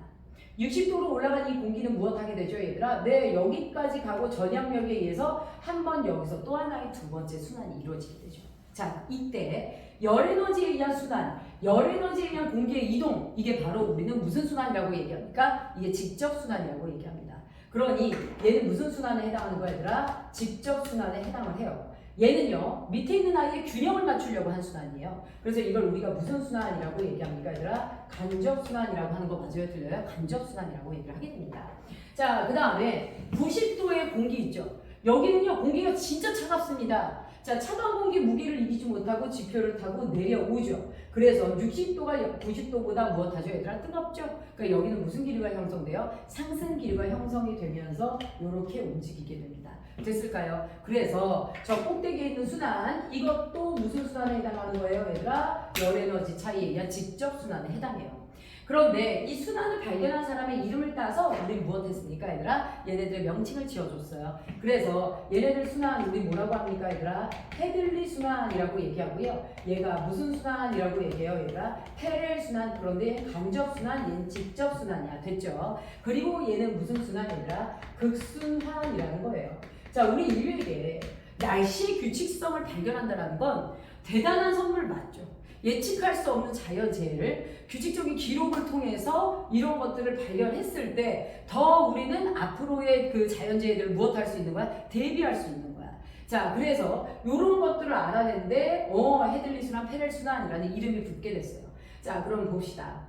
60도로 올라간 이 공기는 무엇하게 되죠, 얘들아? 네, 여기까지 가고 전향력에 의해서 한 번 여기서 또 하나의 두 번째 순환이 이루어지게 되죠. 자, 이때 열에너지에 의한 순환, 열에너지에 의한 공기의 이동, 이게 바로 우리는 무슨 순환이라고 얘기합니까? 이게 직접순환이라고 얘기합니다. 그러니 얘는 무슨 순환에 해당하는 거야, 얘들아? 직접순환에 해당을 해요. 얘는요, 밑에 있는 아이의 균형을 맞추려고 한 순환이에요. 그래서 이걸 우리가 무슨 순환이라고 얘기합니까, 얘들아? 간접순환이라고 하는 거 맞아요? 틀려요? 간접순환이라고 얘기를 하게 됩니다. 자, 그 다음에 90도의 공기 있죠? 여기는요, 공기가 진짜 차갑습니다. 자, 차가운 공기 무게를 이기지 못하고 지표를 타고 내려오죠. 그래서 60도가 90도보다 무엇하죠, 얘들아? 뜨겁죠? 그러니까 여기는 무슨 기류가 형성돼요? 상승 기류가 형성이 되면서 이렇게 움직이게 됩니다. 됐을까요? 그래서 저 꼭대기에 있는 순환, 이것도 무슨 순환에 해당하는 거예요, 얘들아? 열에너지 차이에 의한 직접순환에 해당해요. 그런데 이 순환을 발견한 사람의 이름을 따서 우리 무엇했습니까, 얘들아? 얘네들의 명칭을 지어줬어요. 그래서 얘네들 순환 우리 뭐라고 합니까, 얘들아? 헤들리 순환이라고 얘기하고요. 얘가 무슨 순환이라고 얘기해요, 얘들아? 페렐 순환. 그런데 간접 순환, 얘는 직접 순환이야. 됐죠? 그리고 얘는 무슨 순환, 얘들아? 극순환이라는 거예요. 자, 우리 인류에게 날씨의 규칙성을 발견한다는 건 대단한 선물 맞죠? 예측할 수 없는 자연재해를 규칙적인 기록을 통해서 이런 것들을 발견했을 때 더 우리는 앞으로의 그 자연재해들을 무엇할 수 있는 거야? 대비할 수 있는 거야. 자, 그래서 이런 것들을 알아낸데 헤들리 순환, 페렐 순환이라는 이름이 붙게 됐어요. 자, 그럼 봅시다.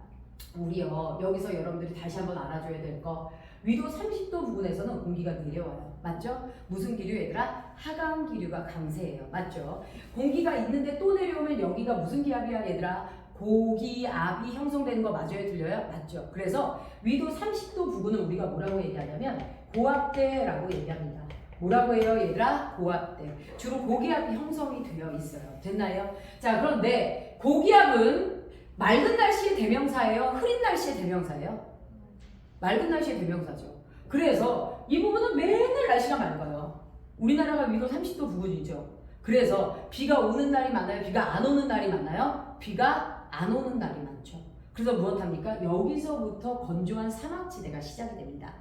우리요, 여기서 여러분들이 다시 한번 알아줘야 될 거, 위도 30도 부근에서는 공기가 내려와요. 맞죠? 무슨 기류, 얘들아? 하강 기류가 강세예요. 맞죠? 공기가 있는데 또 내려오면 여기가 무슨 기압이야, 얘들아? 고기압이 형성되는 거 맞아요? 들려요? 맞죠? 그래서 위도 30도 부근은 우리가 뭐라고 얘기하냐면 고압대라고 얘기합니다. 뭐라고 해요, 얘들아? 고압대. 주로 고기압이 형성이 되어 있어요. 됐나요? 자, 그런데 고기압은 맑은 날씨의 대명사예요? 흐린 날씨의 대명사예요? 맑은 날씨의 대명사죠. 그래서 이 부분은 맨날 날씨가 맑아요. 우리나라가 위도 30도 부근이죠. 그래서 비가 오는 날이 많아요? 비가 안 오는 날이 많아요? 비가 안 오는 날이 많죠. 그래서 무엇합니까? 여기서부터 건조한 사막지대가 시작이 됩니다.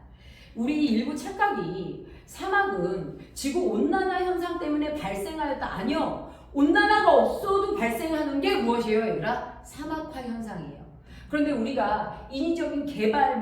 우리 일부 착각이 사막은 지구온난화 현상 때문에 발생하였다. 아니요. 온난화가 없어도 발생하는 게 무엇이에요, 얘들아? 사막화 현상이에요. 그런데 우리가 인위적인 개발,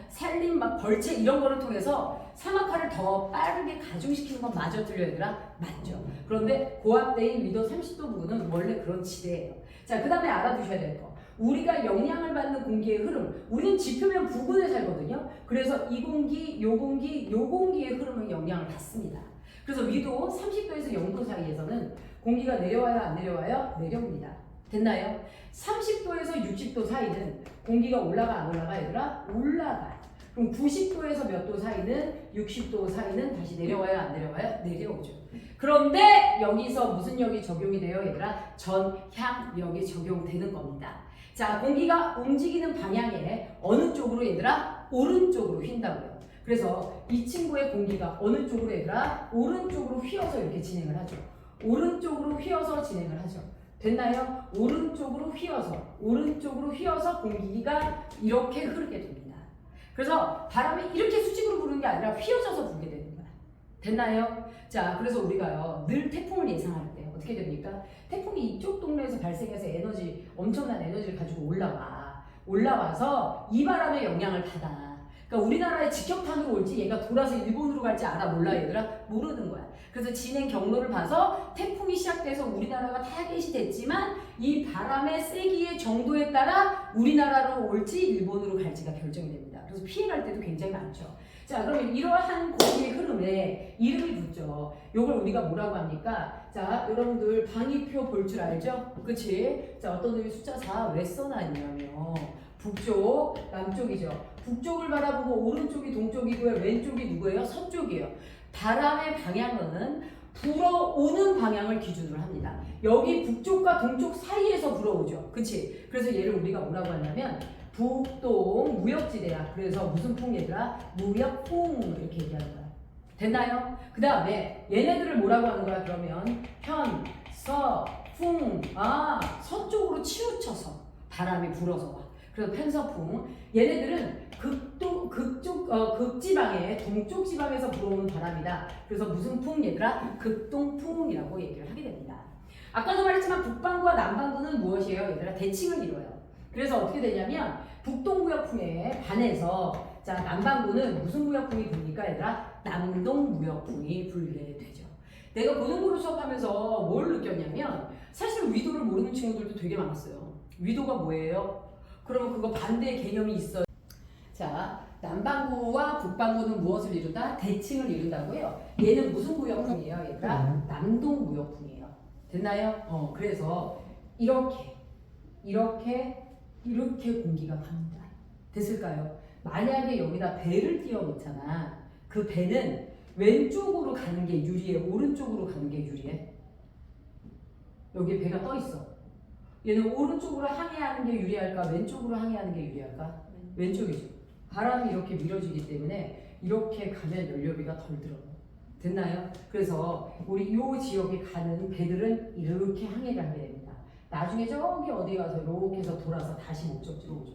산림, 벌채 이런 거를 통해서 사막화를 더 빠르게 가중시키는 건 마저 틀려 얘들아? 맞죠. 그런데 고압대인 위도 30도 부근은 원래 그런 지대예요. 자, 그 다음에 알아두셔야 될 거. 우리가 영향을 받는 공기의 흐름, 우리는 지표면 부근에 살거든요. 그래서 이 공기, 요 공기, 요 공기의 흐름은 영향을 받습니다. 그래서 위도 30도에서 0도 사이에서는 공기가 내려와요, 안 내려와요? 내려옵니다. 됐나요? 30도에서 60도 사이는 공기가 올라가, 안 올라가, 얘들아? 올라가. 그럼 90도에서 몇 도 사이는, 60도 사이는 다시 내려와요, 안 내려와요? 내려오죠. 그런데 여기서 무슨 역이 적용이 돼요, 얘들아? 전향력이 적용되는 겁니다. 자, 공기가 움직이는 방향에 어느 쪽으로 얘들아? 오른쪽으로 휜다고요. 그래서 이 친구의 공기가 어느 쪽으로 얘들아? 오른쪽으로 휘어서 이렇게 진행을 하죠. 오른쪽으로 휘어서 진행을 하죠. 됐나요? 오른쪽으로 휘어서 공기가 이렇게 흐르게 됩니다. 그래서 바람이 이렇게 수직으로 부는 게 아니라 휘어져서 불게 되는 거야. 됐나요? 자, 그래서 우리가요, 늘 태풍을 예상할 때 어떻게 됩니까? 태풍이 이쪽 동네에서 발생해서 엄청난 에너지를 가지고 올라와서 이 바람의 영향을 받아. 그러니까 우리나라의 직격탄으로 올지 얘가 돌아서 일본으로 갈지 알아? 몰라 얘들아? 모르는 거야. 그래서 진행 경로를 봐서 태풍이 시작돼서 우리나라가 타겟이 됐지만 이 바람의 세기의 정도에 따라 우리나라로 올지 일본으로 갈지가 결정이 됩니다. 그래서 피해갈 때도 굉장히 많죠. 자, 그러면 이러한 공기의 흐름에 이름이 붙죠. 이걸 우리가 뭐라고 합니까? 자, 여러분들 방위표 볼 줄 알죠? 그치? 자, 어떤 놈이 숫자 4 왜 써놨냐면 북쪽, 남쪽이죠. 북쪽을 바라보고 오른쪽이 동쪽이고요. 왼쪽이 누구예요? 서쪽이에요. 바람의 방향은 불어오는 방향을 기준으로 합니다. 여기 북쪽과 동쪽 사이에서 불어오죠. 그치? 그래서 얘를 우리가 뭐라고 하냐면 북동 무역지대야. 그래서 무슨 풍 얘들아? 무역풍 이렇게 얘기하는 거야. 됐나요? 그 다음에 얘네들을 뭐라고 하는 거야? 그러면 현, 서, 풍. 서쪽으로 치우쳐서 바람이 불어서 와. 그래서 편서풍. 얘네들은 극지방의 동쪽 지방에서 불어오는 바람이다. 그래서 무슨 풍 얘들아? 극동풍이라고 얘기를 하게 됩니다. 아까도 말했지만 북반구와 남반구는 무엇이에요? 얘들아 대칭을 이뤄요. 그래서 어떻게 되냐면 북동무역풍에 반해서 자, 남반구는 무슨 무역풍이 불니까 얘들아? 남동무역풍이 불게 되죠. 내가 고등부로 수업하면서 뭘 느꼈냐면 사실 위도를 모르는 친구들도 되게 많았어요. 위도가 뭐예요? 그러면 그거 반대의 개념이 있어요. 자, 남반구와 북반구는 무엇을 이룬다? 대칭을 이룬다고요. 얘는 무슨 무역풍이에요, 얘들아? 남동무역풍이에요. 됐나요? 그래서 이렇게 공기가 갑니다. 됐을까요? 만약에 여기다 배를 띄워 놓잖아. 그 배는 왼쪽으로 가는 게 유리해? 오른쪽으로 가는 게 유리해? 여기에 배가 떠 있어. 얘는 오른쪽으로 항해하는 게 유리할까? 왼쪽으로 항해하는 게 유리할까? 왼쪽이죠. 바람이 이렇게 밀어주기 때문에 이렇게 가면 연료비가 덜 들어요. 됐나요? 그래서 우리 이 지역에 가는 배들은 이렇게 항해를 하게 됩니다. 나중에 저기 어디 가서 이렇게 해서 돌아서 다시 목적지로 오죠.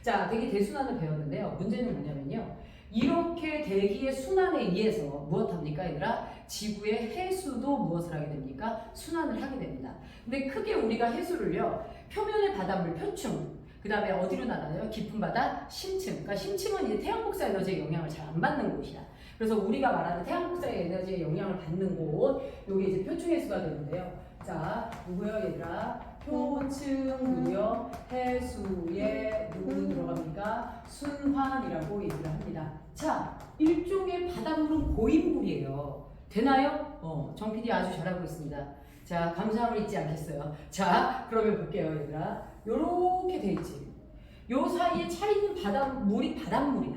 자, 대기 대순환을 배웠는데요. 문제는 뭐냐면요. 이렇게 대기의 순환에 의해서 무엇합니까 얘들아? 지구의 해수도 무엇을 하게 됩니까? 순환을 하게 됩니다. 근데 크게 우리가 해수를요. 표면의 바닷물 표층, 그 다음에 어디로 나가나요? 깊은 바다 심층. 그러니까 심층은 이제 태양 복사 에너지의 영향을 잘 안 받는 곳이야. 그래서 우리가 말하는 태양 복사 에너지의 영향을 받는 곳, 요게 이제 표층 해수가 되는데요. 자, 누구요 얘들아? 표층 누구요? 해수에 누구 들어갑니까? 순환이라고 얘기를 합니다. 자, 일종의 바닷물은 고인물이에요. 되나요? 정 PD 아주 잘하고 있습니다. 자, 감사함을 잊지 않겠어요. 자, 그러면 볼게요 얘들아. 요렇게 돼 있지. 요 사이에 차 있는 바닷물이 바닷물이야.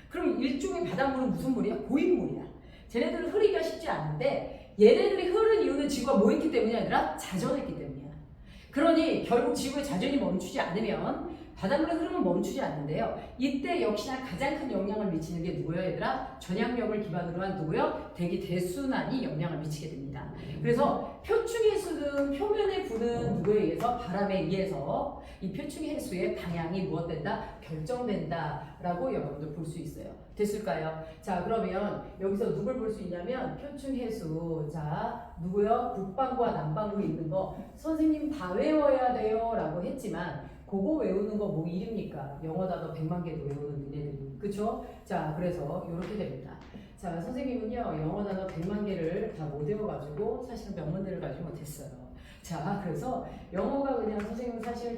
그럼 일종의 바닷물은 무슨 물이야? 고인물이야. 쟤네들은 흐리기가 쉽지 않은데 얘네들이 흐른 이유는 지구가 뭐 했기 때문이야 얘들아? 자전했기 때문이야. 그러니 결국 지구의 자전이 멈추지 않으면 바닷물의 흐름은 멈추지 않는데요. 이때 역시나 가장 큰 영향을 미치는 게 누구예요 얘들아? 전향력을 기반으로 한 누구요? 대기 대순환이 영향을 미치게 됩니다. 그래서 표층 해수는 표면에 부는 누구에 의해서? 바람에 의해서 이 표층 해수의 방향이 무엇된다? 결정된다 라고 여러분들 볼 수 있어요. 됐을까요? 자, 그러면 여기서 누굴 볼 수 있냐면 표층 해수. 자, 누구요? 북반구와 남반구에 있는 거 선생님 다 외워야 돼요 라고 했지만 그거 외우는 거 뭐 일입니까? 영어 단어 100만 개도 외우는 니네들이. 그쵸? 자, 그래서 이렇게 됩니다. 자, 선생님은요, 영어 단어 100만 개를 다 못 외워가지고 사실은 명문대를 가지 못했어요. 자, 그래서 영어가 그냥 선생님은 사실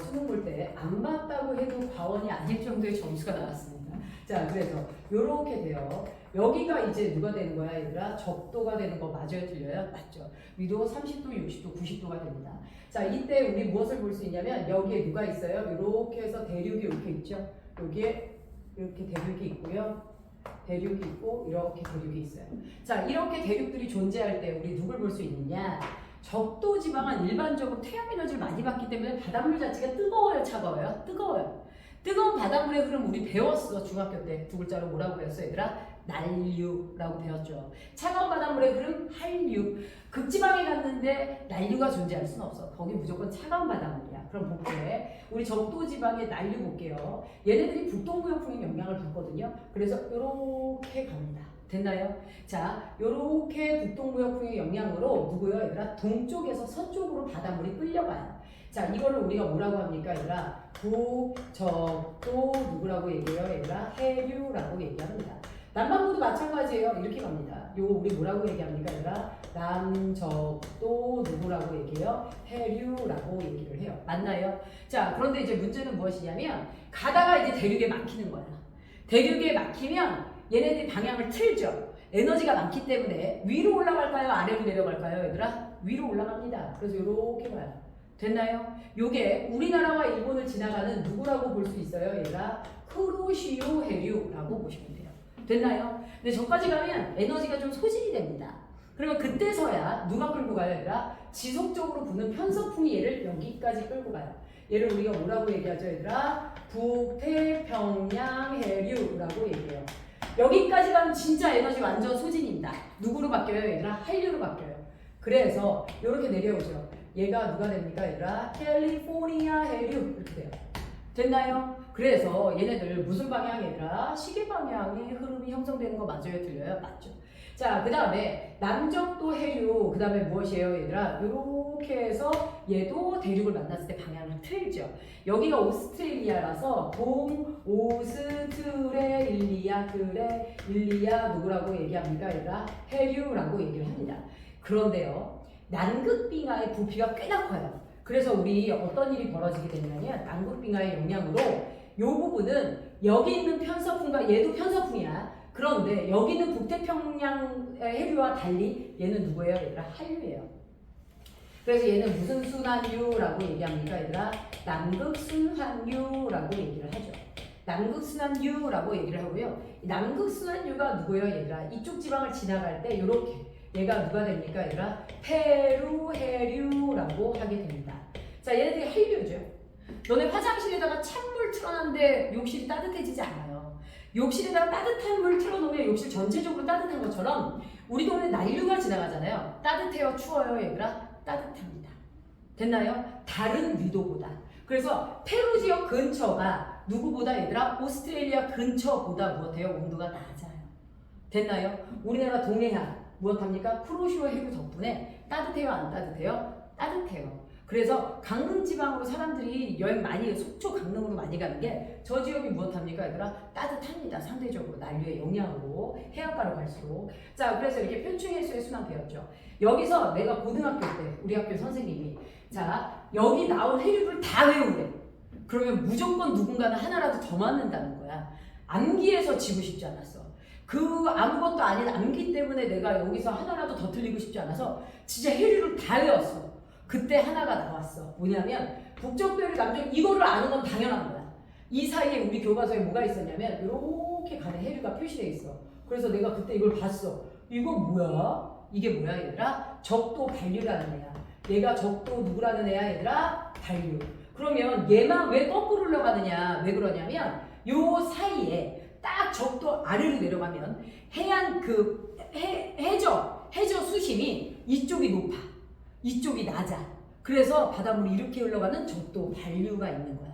수능 볼 때 안 봤다고 해도 과언이 아닐 정도의 점수가 나왔습니다. 자, 그래서 요렇게 돼요. 여기가 이제 누가 되는 거야, 얘들아? 적도가 되는 거 맞아요, 틀려요? 맞죠. 위도 30도, 60도, 90도가 됩니다. 자, 이때 우리 무엇을 볼 수 있냐면 여기에 누가 있어요? 이렇게 해서 대륙이 이렇게 있죠. 여기에 이렇게 대륙이 있고요. 대륙이 있고 이렇게 대륙이 있어요. 자, 이렇게 대륙들이 존재할 때 우리 누굴 볼 수 있느냐? 적도 지방은 일반적으로 태양 에너지를 많이 받기 때문에 바닷물 자체가 뜨거워요, 차가워요? 뜨거워요. 뜨거운 바닷물의 흐름 우리 배웠어, 중학교 때. 두 글자로 뭐라고 배웠어, 얘들아? 난류라고 배웠죠. 차가운 바닷물의 흐름 한류. 극지방에 갔는데 난류가 존재할 수는 없어. 거기 무조건 차가운 바닷물이야. 그럼 볼게. 우리 적도 지방의 난류 볼게요. 얘네들이 북동부역풍의 영향을 받거든요. 그래서 이렇게 갑니다. 됐나요? 자, 요렇게 북동부역풍의 영향으로 누구요, 얘들아? 동쪽에서 서쪽으로 바닷물이 끌려가요. 자, 이거를 우리가 뭐라고 합니까, 얘들아? 북적도 누구라고 얘기해요, 얘들아? 해류라고 얘기합니다. 남반구도 마찬가지예요. 이렇게 갑니다. 요거 우리 뭐라고 얘기합니까, 얘들아? 남적도 누구라고 얘기해요? 해류라고 얘기를 해요. 맞나요? 자, 그런데 이제 문제는 무엇이냐면 가다가 이제 대륙에 막히는 거야. 대륙에 막히면 얘네들이 방향을 틀죠. 에너지가 많기 때문에 위로 올라갈까요? 아래로 내려갈까요, 얘들아? 위로 올라갑니다. 그래서 이렇게 가요. 됐나요? 요게 우리나라와 일본을 지나가는 누구라고 볼 수 있어요, 얘들아? 쿠로시오 해류라고 보시면 돼요. 됐나요? 근데 저까지 가면 에너지가 좀 소진이 됩니다. 그러면 그때서야 누가 끌고 가요, 얘들아? 지속적으로 부는 편서풍이 얘를 여기까지 끌고 가요. 얘를 우리가 뭐라고 얘기하죠, 얘들아? 북태평양 해류라고 얘기해요. 여기까지 가면 진짜 에너지 완전 소진입니다. 누구로 바뀌어요, 얘들아? 한류로 바뀌어요. 그래서 이렇게 내려오죠. 얘가 누가 됩니까, 얘들아? 캘리포니아 해류 이렇게 돼요. 됐나요? 그래서 얘네들 무슨 방향이라 시계 방향의 흐름이 형성되는 거 맞아요, 틀려요? 맞죠. 자, 그 다음에 남적도 해류, 그 다음에 무엇이에요, 얘들아? 이렇게 해서 얘도 대륙을 만났을 때 방향을 틀죠. 여기가 오스트레일리아라서 오스트레일리아, 일리아 누구라고 얘기합니까, 얘들아? 해류라고 얘기를 합니다. 그런데요, 남극빙하의 부피가 꽤나 커요. 그래서 우리 어떤 일이 벌어지게 되냐면 남극빙하의 영향으로 이 부분은 여기 있는 편서풍과 얘도 편서풍이야. 그런데 여기는 북태평양 해류와 달리 얘는 누구예요, 얘들아? 한류예요. 그래서 얘는 무슨 순환류라고 얘기합니까, 얘들아? 남극순환류라고 얘기를 하죠. 남극순환류라고 얘기를 하고요. 남극순환류가 누구예요, 얘들아? 이쪽 지방을 지나갈 때 이렇게 얘가 누가 됩니까, 얘들아? 페루 해류라고 하게 됩니다. 자, 얘네들이 한류죠. 너네 화장실에다가 찬물 틀어놨는데 욕실이 따뜻해지지 않아요. 욕실에다가 따뜻한 물 틀어놓으면 욕실 전체적으로 따뜻한 것처럼 우리 동네 난류가 지나가잖아요. 따뜻해요, 추워요, 얘들아? 따뜻합니다. 됐나요? 다른 위도보다. 그래서 페루 지역 근처가 누구보다, 얘들아? 오스트레일리아 근처보다 무엇해요? 온도가 낮아요. 됐나요? 우리나라 동해안 무엇합니까? 쿠로시오 해류 덕분에 따뜻해요, 안 따뜻해요? 따뜻해요. 그래서 강릉 지방으로 사람들이 여행 많이, 속초 강릉으로 많이 가는 게 저 지역이 무엇합니까, 얘들아? 따뜻합니다. 상대적으로 난류의 영향으로 해안가로 갈수록. 자, 그래서 이렇게 편충해수의 순환 배웠죠. 여기서 내가 고등학교 때 우리 학교 선생님이 자, 여기 나온 해류를 다 외우래. 그러면 무조건 누군가는 하나라도 더 맞는다는 거야. 암기해서 지고 싶지 않았어. 그 아무것도 아닌 암기 때문에 내가 여기서 하나라도 더 틀리고 싶지 않아서 진짜 해류를 다 외웠어. 그때 하나가 나왔어. 뭐냐면 북적도해류, 남쪽, 이거를 아는 건 당연한 거야. 이 사이에 우리 교과서에 뭐가 있었냐면 이렇게 가는 해류가 표시되어 있어. 그래서 내가 그때 이걸 봤어. 이거 뭐야? 이게 뭐야, 얘들아? 적도 반류라는 애야. 얘가 적도 누구라는 애야, 얘들아? 반류. 그러면 얘만 왜 거꾸로 흘러가느냐? 왜 그러냐면 요 사이에 딱 적도 아래로 내려가면 해안 해저 수심이 이쪽이 높아. 이쪽이 낮아. 그래서 바닷물이 이렇게 흘러가는 적도 반류가 있는 거야.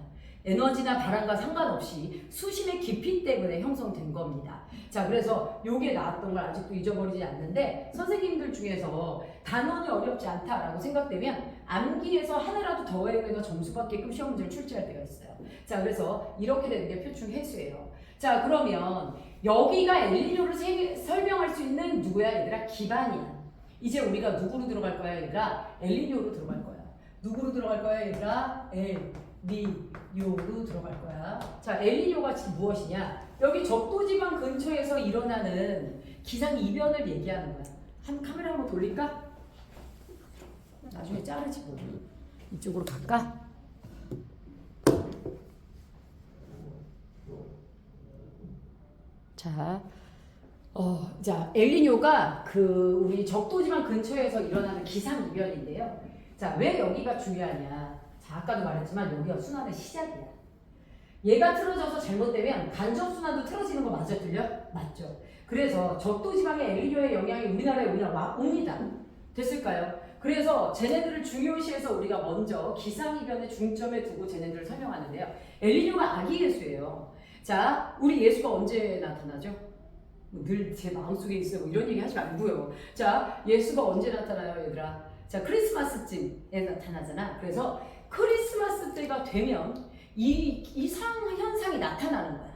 에너지나 바람과 상관없이 수심의 깊이 때문에 형성된 겁니다. 자, 그래서 요게 나왔던 걸 아직도 잊어버리지 않는데 선생님들 중에서 단원이 어렵지 않다라고 생각되면 암기에서 하나라도 더 외우면 점수 받게끔 시험 문제를 출제할 때가 있어요. 자, 그래서 이렇게 되는 게 표충 해수예요. 자, 그러면 여기가 엘니뇨를 설명할 수 있는 누구야 얘들아? 기반이야. 이제 우리가 누구로 들어갈 거야 얘들아? 엘니뇨로 들어갈 거야. 누구로 들어갈 거야 얘들아? 엘니뇨로 들어갈 거야. 자, 엘니뇨가 지금 무엇이냐? 여기 적도지방 근처에서 일어나는 기상 이변을 얘기하는 거야. 카메라 한번 돌릴까? 나중에 자르지 뭐. 이쪽으로 갈까? 자, 엘니뇨가 우리 적도지방 근처에서 일어나는 기상 이변인데요. 자, 왜 여기가 중요하냐? 자, 아까도 말했지만 여기가 순환의 시작이야. 얘가 틀어져서 잘못되면 간접순환도 틀어지는 거 맞아, 틀려? 맞죠. 그래서 적도지방의 엘니뇨의 영향이 우리나라에 옵니다. 됐을까요? 그래서 쟤네들을 중요시해서 우리가 먼저 기상이변의 중점에 두고 쟤네들을 설명하는데요. 엘니뇨가 아기 예수예요. 자, 우리 예수가 언제 나타나죠? 늘 제 마음속에 있어요. 뭐 이런 얘기 하지 말고요. 자, 예수가 언제 나타나요, 얘들아? 자, 크리스마스쯤에 나타나잖아. 그래서 크리스마스 때가 되면 이 이상 현상이 나타나는 거야.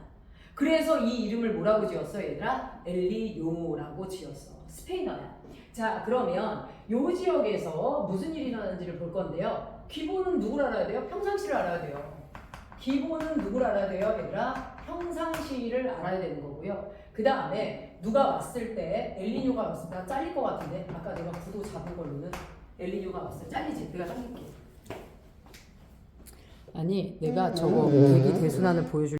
그래서 이 이름을 뭐라고 지었어, 얘들아? 엘니뇨라고 지었어. 스페인어야. 자, 그러면 요 지역에서 무슨 일이 일어나는지를 볼 건데요. 기본은 누굴 알아야 돼요? 평상시를 알아야 돼요. 기본은 누굴 알아야 돼요, 얘들아? 평상시를 알아야 되는 거고요. 그 다음에 누가 왔을 때 엘니뇨가 왔을 때 잘릴 것 같은데 아까 내가 구도 잡은 걸로는 엘니뇨가 왔을 때 잘리지? 내가 잘릴게. 아니 내가 저거 대기 대순환을 보여줄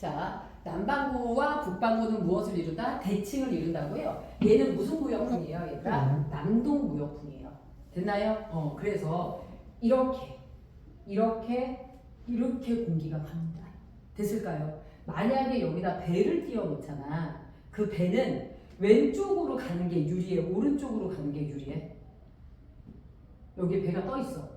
자, 남반구와 북반구는 무엇을 이룬다? 대칭을 이룬다고요. 얘는 무슨 무역풍이에요, 얘들아? 남동 무역풍이에요. 됐나요? 그래서 이렇게 공기가 갑니다. 됐을까요? 만약에 여기다 배를 띄워 놓잖아. 그 배는 왼쪽으로 가는 게 유리해? 오른쪽으로 가는 게 유리해? 여기에 배가 떠 있어.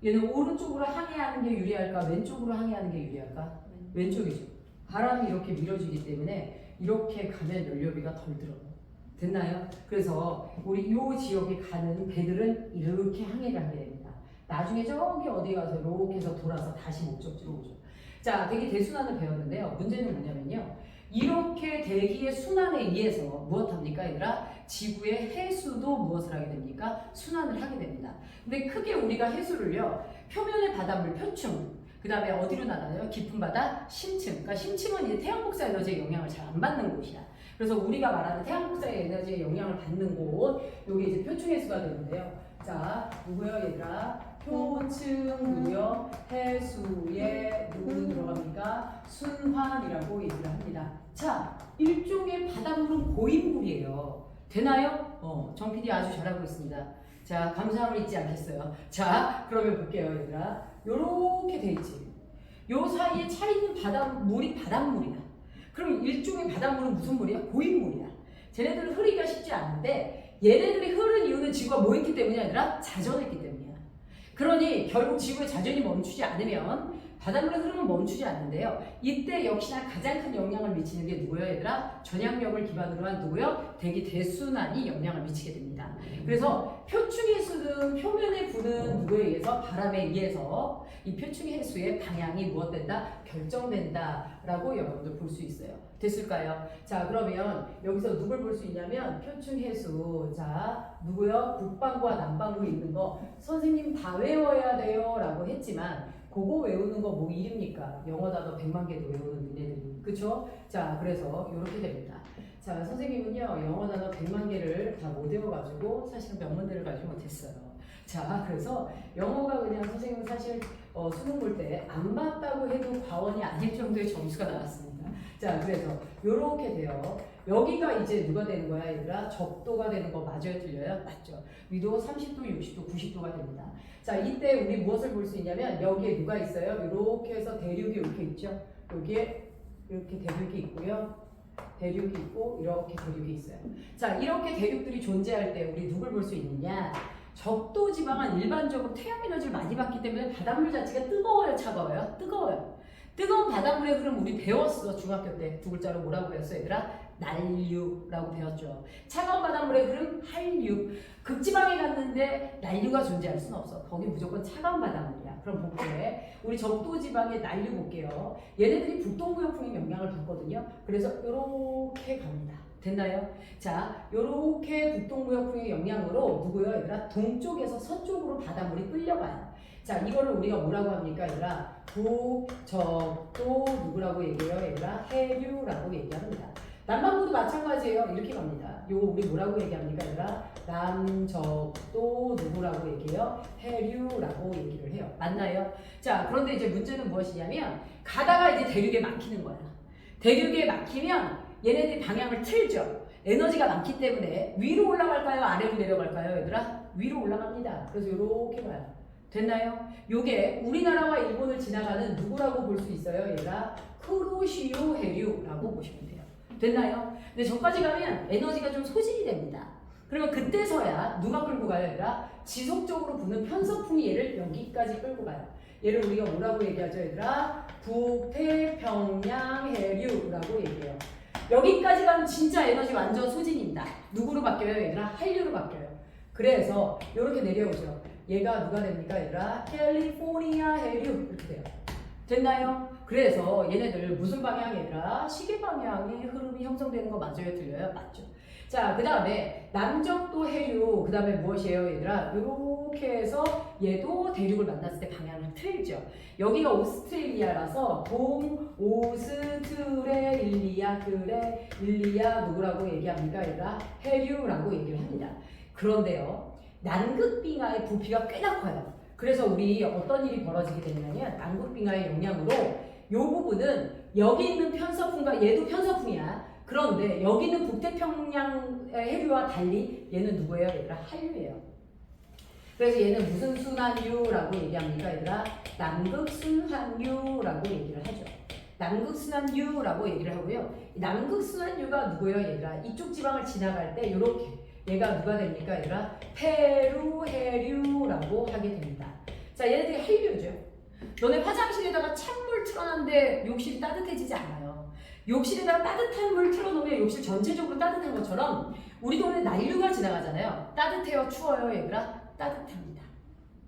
얘는 오른쪽으로 항해하는 게 유리할까? 왼쪽으로 항해하는 게 유리할까? 왼쪽이죠. 바람이 이렇게 밀어주기 때문에 이렇게 가면 연료비가 덜 들어요. 됐나요? 그래서 우리 이 지역에 가는 배들은 이렇게 항해를 하게 됩니다. 나중에 저기 어디 가서 이렇게 해서 돌아서 다시 목적지로 오죠. 자, 대기 대순환을 배웠는데요. 문제는 뭐냐면요. 이렇게 대기의 순환에 의해서 무엇합니까, 얘들아? 지구의 해수도 무엇을 하게 됩니까? 순환을 하게 됩니다. 근데 크게 우리가 해수를요, 표면의 바닷물 표층, 그 다음에 어디로 나가요? 깊은 바다 심층. 그러니까 심층은 이제 태양 복사 에너지의 영향을 잘 안 받는 곳이야. 그래서 우리가 말하는 태양 복사 에너지의 영향을 받는 곳, 여기 이제 표층 해수가 되는데요. 자, 누구요, 얘들아? 표층 누구요? 해수에 누구 들어갑니까? 순환이라고 얘기를 합니다. 자, 일종의 바닷물은 고인물이에요. 되나요? 정 PD 아주 잘하고 있습니다. 자, 감사함을 잊지 않겠어요. 자, 그러면 볼게요, 얘들아. 요렇게 돼 있지. 요 사이에 차 있는 바닷물이 바닷물이야. 그럼 일종의 바닷물은 무슨 물이야? 고인물이야. 쟤네들은 흐르기가 쉽지 않은데 얘네들이 흐른 이유는 지구가 뭐 있기 때문이 아니라 자전했기 때문이야. 그러니 결국 지구의 자전이 멈추지 않으면 바닷물의 흐름은 멈추지 않는데요. 이때 역시나 가장 큰 영향을 미치는 게 누구예요, 얘들아? 전향력을 기반으로 한 누구요? 대기 대순환이 영향을 미치게 됩니다. 그래서 표층 해수는 표면에 부는 누구에 의해서? 바람에 의해서 이 표층 해수의 방향이 무엇된다? 결정된다라고 여러분들 볼 수 있어요. 됐을까요? 자, 그러면 여기서 누굴 볼 수 있냐면 표층 해수. 자, 누구요? 북반구와 남반구에 있는 거 선생님 다 외워야 돼요 라고 했지만 그거 외우는 거 뭐 일입니까? 영어 단어 100만 개도 외우는 니네들이. 그쵸? 자, 그래서 이렇게 됩니다. 자, 선생님은요, 영어 단어 100만 개를 다 못 외워가지고 사실은 명문대를 가지 못했어요. 자, 그래서 영어가 그냥 선생님은 사실 수능 볼 때 안 맞다고 해도 과언이 아닐 정도의 점수가 나왔습니다. 자, 그래서 요렇게 돼요. 여기가 이제 누가 되는 거야, 얘들아? 적도가 되는 거 맞아요, 틀려요? 맞죠. 위도 30도, 60도, 90도가 됩니다. 자, 이때 우리 무엇을 볼 수 있냐면 여기에 누가 있어요? 이렇게 해서 대륙이 이렇게 있죠. 여기에 이렇게 대륙이 있고요. 대륙이 있고 이렇게 대륙이 있어요. 자, 이렇게 대륙들이 존재할 때 우리 누굴 볼 수 있느냐? 적도 지방은 일반적으로 태양 에너지를 많이 받기 때문에 바닷물 자체가 뜨거워요, 차가워요? 뜨거워요. 뜨거운 바닷물의 흐름 우리 배웠어, 중학교 때. 두 글자로 뭐라고 배웠어, 얘들아? 난류라고 배웠죠. 차가운 바닷물의 흐름 한류. 극지방에 갔는데 난류가 존재할 수는 없어. 거기 무조건 차가운 바닷물이야. 그럼 볼게. 우리 적도 지방의 난류 볼게요. 얘네들이 북동부역풍의 영향을 받거든요. 그래서 이렇게 갑니다. 됐나요? 자, 요렇게 북동부역풍의 영향으로 누구요, 얘들아? 동쪽에서 서쪽으로 바닷물이 끌려가요. 자, 이거를 우리가 뭐라고 합니까, 얘들아? 북적도 누구라고 얘기해요, 얘들아? 해류라고 얘기합니다. 남반구도 마찬가지예요. 이렇게 갑니다. 요거 우리 뭐라고 얘기합니까, 얘들아? 남적도 누구라고 얘기해요? 해류라고 얘기를 해요. 맞나요? 자, 그런데 이제 문제는 무엇이냐면 가다가 이제 대륙에 막히는 거야. 대륙에 막히면 얘네들이 방향을 틀죠. 에너지가 많기 때문에 위로 올라갈까요? 아래로 내려갈까요, 얘들아? 위로 올라갑니다. 그래서 이렇게 가요. 됐나요? 요게 우리나라와 일본을 지나가는 누구라고 볼 수 있어요, 얘들아? 쿠로시오 해류라고 보시면 돼요. 됐나요? 근데 저까지 가면 에너지가 좀 소진이 됩니다. 그러면 그때서야 누가 끌고 가요, 얘들아? 지속적으로 부는 편서풍이 얘를 여기까지 끌고 가요. 얘를 우리가 뭐라고 얘기하죠, 얘들아? 북태평양 해류라고 얘기해요. 여기까지 가면 진짜 에너지 완전 소진입니다. 누구로 바뀌어요, 얘들아? 한류로 바뀌어요. 그래서 이렇게 내려오죠. 얘가 누가 됩니까, 얘들아? 캘리포니아 해류 이렇게 돼요. 됐나요? 그래서 얘네들 무슨 방향, 얘들아? 시계 방향의 흐름이 형성되는 거 맞아요, 틀려요? 맞죠. 자, 그 다음에 남적도 해류, 그 다음에 무엇이에요, 얘들아? 이렇게 해서 얘도 대륙을 만났을 때 방향을 틀죠. 여기가 오스트레일리아라서 오스트레일리아, 그래, 일리아 누구라고 얘기합니까, 얘들아? 해류라고 얘기를 합니다. 그런데요, 남극빙하의 부피가 꽤나 커요. 그래서 우리 어떤 일이 벌어지게 되냐면 남극빙하의 영향으로 요 부분은 여기 있는 편서풍과 얘도 편서풍이야. 그런데 여기 있는 북태평양 해류와 달리 얘는 누구예요? 얘들아 한류예요. 그래서 얘는 무슨 순환류라고 얘기합니까? 얘들아 남극순환류라고 얘기를 하죠. 남극순환류라고 얘기를 하고요. 남극순환류가 누구예요? 얘들아 이쪽 지방을 지나갈 때 이렇게 얘가 누가 됩니까? 얘들아 페루 해류라고 하게 됩니다. 자, 얘네들이 한류죠. 너네 화장실에다가 찬물 틀어놨는데 욕실이 따뜻해지지 않아요. 욕실에다가 따뜻한 물 틀어놓으면 욕실 전체적으로 따뜻한 것처럼 우리 동네 난류가 지나가잖아요. 따뜻해요? 추워요? 얘들아? 따뜻합니다.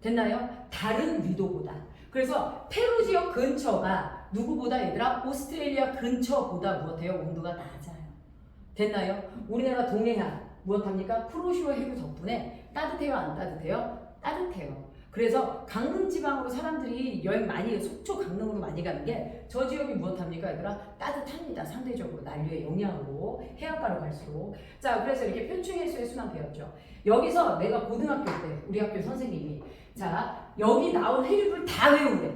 됐나요? 다른 위도보다. 그래서 페루 지역 근처가 누구보다 얘들아? 오스트레일리아 근처보다 무엇해요? 온도가 낮아요. 됐나요? 우리나라 동해안 무엇합니까? 쿠로시오 해류 덕분에 따뜻해요? 안 따뜻해요? 따뜻해요. 그래서 강릉 지방으로 사람들이 여행 많이 속초 강릉으로 많이 가는 게 저 지역이 무엇합니까? 얘들아 따뜻합니다. 상대적으로 난류의 영향으로 해안가로 갈수록. 자, 그래서 이렇게 편충해수의 순환 배웠죠. 여기서 내가 고등학교 때 우리 학교 선생님이 자 여기 나온 해류를 다 외우래.